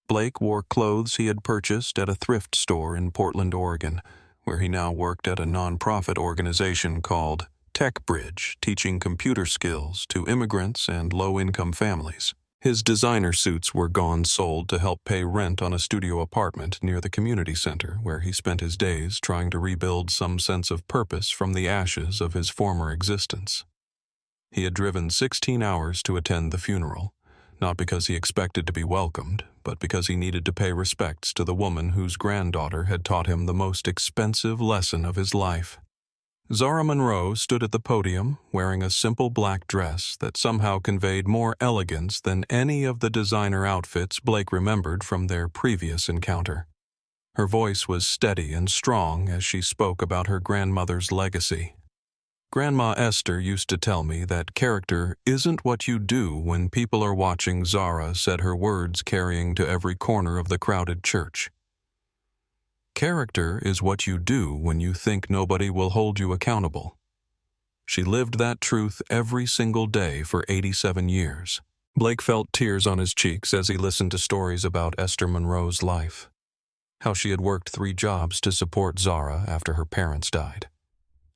Blake wore clothes he had purchased at a thrift store in Portland, Oregon, where he now worked at a nonprofit organization called Tech Bridge, teaching computer skills to immigrants and low-income families. His designer suits were gone sold to help pay rent on a studio apartment near the community center, where he spent his days trying to rebuild some sense of purpose from the ashes of his former existence. He had driven 16 hours to attend the funeral, not because he expected to be welcomed, but because he needed to pay respects to the woman whose granddaughter had taught him the most expensive lesson of his life. Zara Monroe stood at the podium wearing a simple black dress that somehow conveyed more elegance than any of the designer outfits Blake remembered from their previous encounter. Her voice was steady and strong as she spoke about her grandmother's legacy. Grandma Esther used to tell me that character isn't what you do when people are watching, Zara said, her words carrying to every corner of the crowded church. Character is what you do when you think nobody will hold you accountable. She lived that truth every single day for 87 years. Blake felt tears on his cheeks as he listened to stories about Esther Monroe's life. How she had worked 3 jobs to support Zara after her parents died.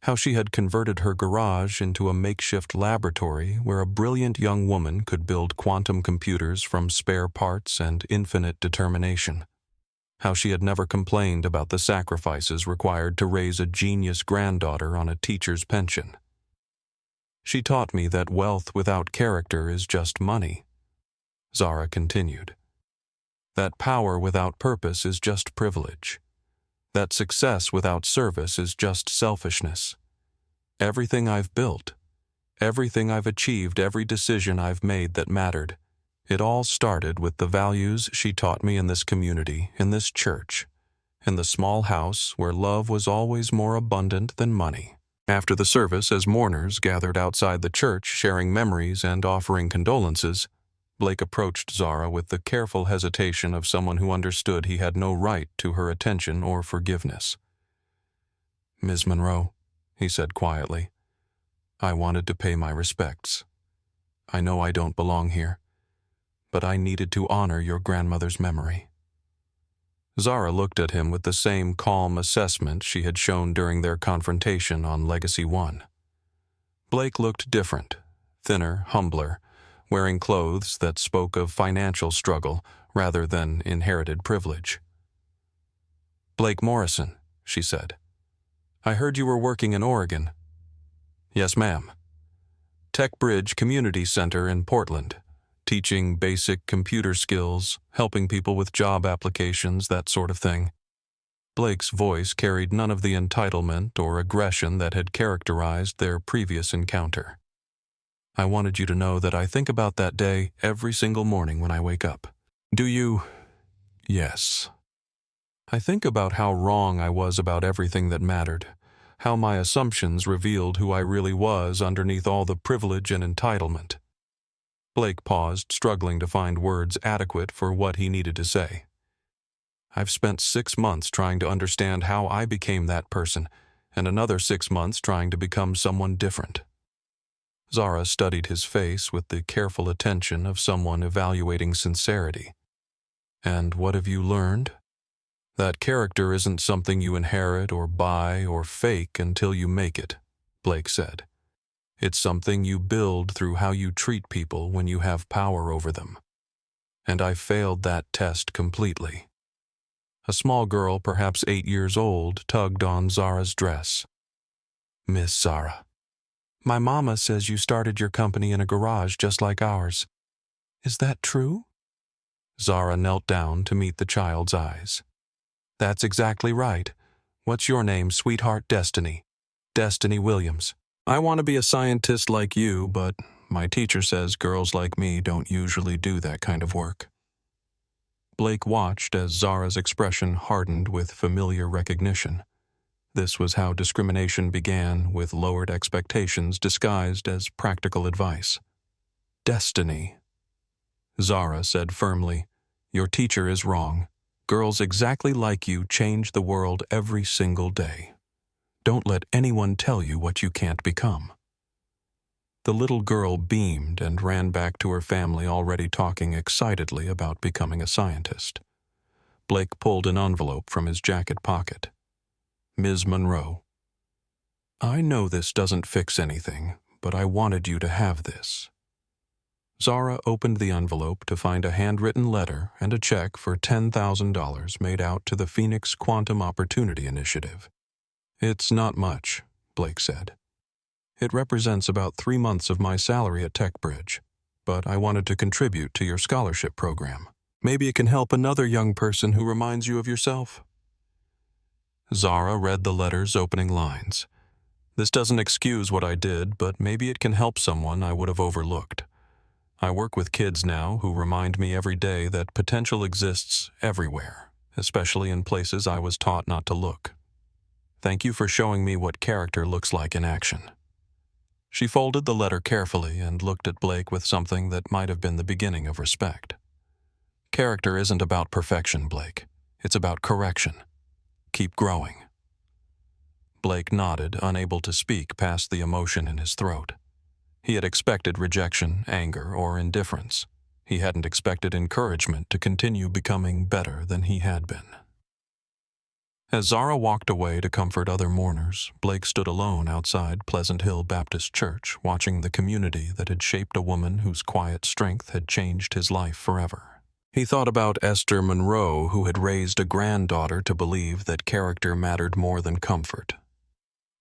How she had converted her garage into a makeshift laboratory where a brilliant young woman could build quantum computers from spare parts and infinite determination. How she had never complained about the sacrifices required to raise a genius granddaughter on a teacher's pension. She taught me that wealth without character is just money. Zara continued. That power without purpose is just privilege. That success without service is just selfishness. Everything I've built, everything I've achieved, every decision I've made that mattered, it all started with the values she taught me in this community, in this church, in the small house where love was always more abundant than money. After the service, as mourners gathered outside the church sharing memories and offering condolences, Blake approached Zara with the careful hesitation of someone who understood he had no right to her attention or forgiveness. "Ms. Monroe," he said quietly, "I wanted to pay my respects. I know I don't belong here, but I needed to honor your grandmother's memory." Zara looked at him with the same calm assessment she had shown during their confrontation on Legacy 1. Blake looked different, thinner, humbler, wearing clothes that spoke of financial struggle rather than inherited privilege. "Blake Morrison," she said. "I heard you were working in Oregon." "Yes, ma'am. Tech Bridge Community Center in Portland, teaching basic computer skills, helping people with job applications, that sort of thing." Blake's voice carried none of the entitlement or aggression that had characterized their previous encounter. "I wanted you to know that I think about that day every single morning when I wake up." "Do you?" "Yes. I think about how wrong I was about everything that mattered, how my assumptions revealed who I really was underneath all the privilege and entitlement." Blake paused, struggling to find words adequate for what he needed to say. "I've spent 6 months trying to understand how I became that person, and another 6 months trying to become someone different." Zara studied his face with the careful attention of someone evaluating sincerity. "And what have you learned?" "That character isn't something you inherit or buy or fake until you make it," Blake said. "It's something you build through how you treat people when you have power over them." and I failed that test completely. A small girl, perhaps 8 years old, tugged on Zara's dress. Miss Zara, my mama says you started your company in a garage just like ours. Is that true? Zara knelt down to meet the child's eyes. That's exactly right. What's your name, sweetheart? Destiny. Destiny Williams. I want to be a scientist like you, but my teacher says girls like me don't usually do that kind of work. Blake watched as Zara's expression hardened with familiar recognition. This was how discrimination began, with lowered expectations disguised as practical advice. Destiny. Zara said firmly, your teacher is wrong. Girls exactly like you change the world every single day. Don't let anyone tell you what you can't become. The little girl beamed and ran back to her family, already talking excitedly about becoming a scientist. Blake pulled an envelope from his jacket pocket. Ms. Monroe, I know this doesn't fix anything, but I wanted you to have this. Zara opened the envelope to find a handwritten letter and a check for $10,000 made out to the Phoenix Quantum Opportunity Initiative. It's not much, Blake said. It represents about 3 months of my salary at TechBridge, but I wanted to contribute to your scholarship program. Maybe it can help another young person who reminds you of yourself. Zara read the letter's opening lines. This doesn't excuse what I did, but maybe it can help someone I would have overlooked. I work with kids now who remind me every day that potential exists everywhere, especially in places I was taught not to look. Thank you for showing me what character looks like in action. She folded the letter carefully and looked at Blake with something that might have been the beginning of respect. Character isn't about perfection, Blake. It's about correction. Keep growing. Blake nodded, unable to speak past the emotion in his throat. He had expected rejection, anger, or indifference. He hadn't expected encouragement to continue becoming better than he had been. As Zara walked away to comfort other mourners, Blake stood alone outside Pleasant Hill Baptist Church, watching the community that had shaped a woman whose quiet strength had changed his life forever. He thought about Esther Monroe, who had raised a granddaughter to believe that character mattered more than comfort.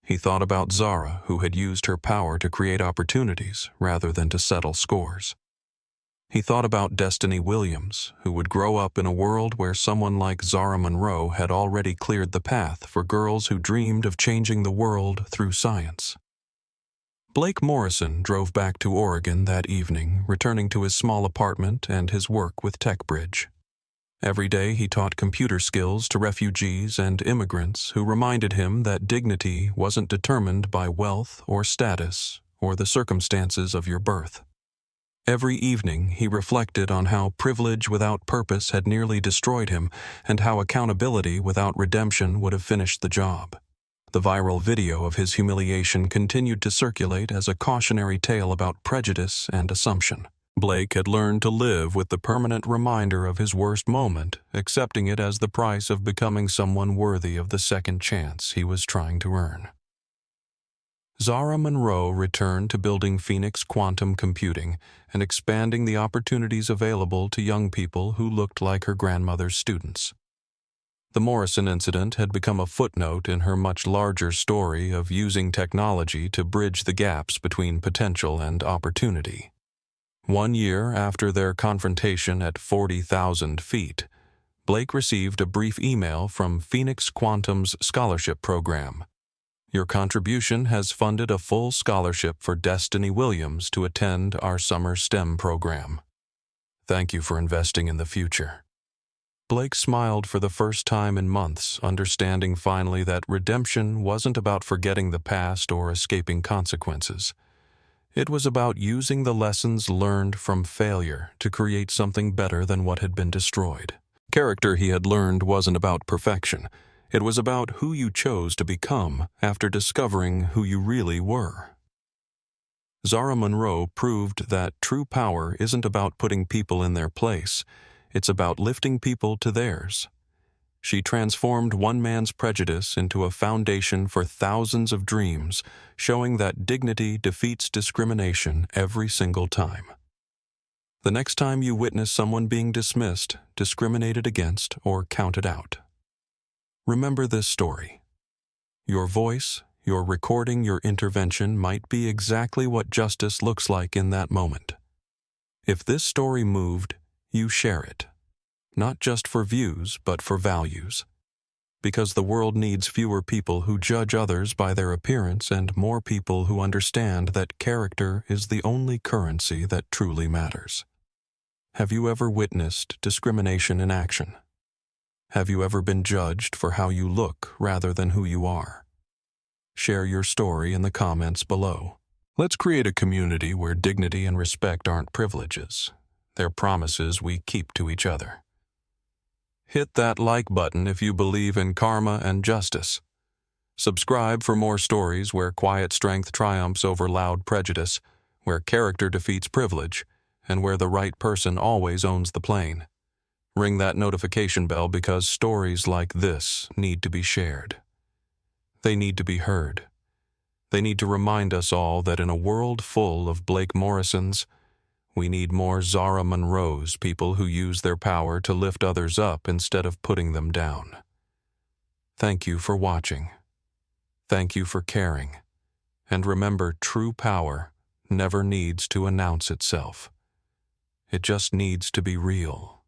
He thought about Zara, who had used her power to create opportunities rather than to settle scores. He thought about Destiny Williams, who would grow up in a world where someone like Zara Monroe had already cleared the path for girls who dreamed of changing the world through science. Blake Morrison drove back to Oregon that evening, returning to his small apartment and his work with TechBridge. Every day he taught computer skills to refugees and immigrants who reminded him that dignity wasn't determined by wealth or status or the circumstances of your birth. Every evening he reflected on how privilege without purpose had nearly destroyed him and how accountability without redemption would have finished the job. The viral video of his humiliation continued to circulate as a cautionary tale about prejudice and assumption. Blake had learned to live with the permanent reminder of his worst moment, accepting it as the price of becoming someone worthy of the second chance he was trying to earn. Zara Monroe returned to building Phoenix Quantum Computing and expanding the opportunities available to young people who looked like her grandmother's students. The Morrison incident had become a footnote in her much larger story of using technology to bridge the gaps between potential and opportunity. 1 year after their confrontation at 40,000 feet, Blake received a brief email from Phoenix Quantum's scholarship program. Your contribution has funded a full scholarship for Destiny Williams to attend our summer STEM program. Thank you for investing in the future. Blake smiled for the first time in months, understanding finally that redemption wasn't about forgetting the past or escaping consequences. It was about using the lessons learned from failure to create something better than what had been destroyed. Character, he had learned, wasn't about perfection. It was about who you chose to become after discovering who you really were. Zara Monroe proved that true power isn't about putting people in their place. It's about lifting people to theirs. She transformed one man's prejudice into a foundation for thousands of dreams, showing that dignity defeats discrimination every single time. The next time you witness someone being dismissed, discriminated against, or counted out, remember this story. Your voice, your recording, your intervention might be exactly what justice looks like in that moment. If this story moved, you share it. Not just for views, but for values. Because the world needs fewer people who judge others by their appearance and more people who understand that character is the only currency that truly matters. Have you ever witnessed discrimination in action? Have you ever been judged for how you look rather than who you are? Share your story in the comments below. Let's create a community where dignity and respect aren't privileges. They're promises we keep to each other. Hit that like button if you believe in karma and justice. Subscribe for more stories where quiet strength triumphs over loud prejudice, where character defeats privilege, and where the right person always owns the plane. Ring that notification bell because stories like this need to be shared. They need to be heard. They need to remind us all that in a world full of Blake Morrisons, we need more Zara Monroes, people who use their power to lift others up instead of putting them down. Thank you for watching. Thank you for caring. And remember, true power never needs to announce itself. It just needs to be real.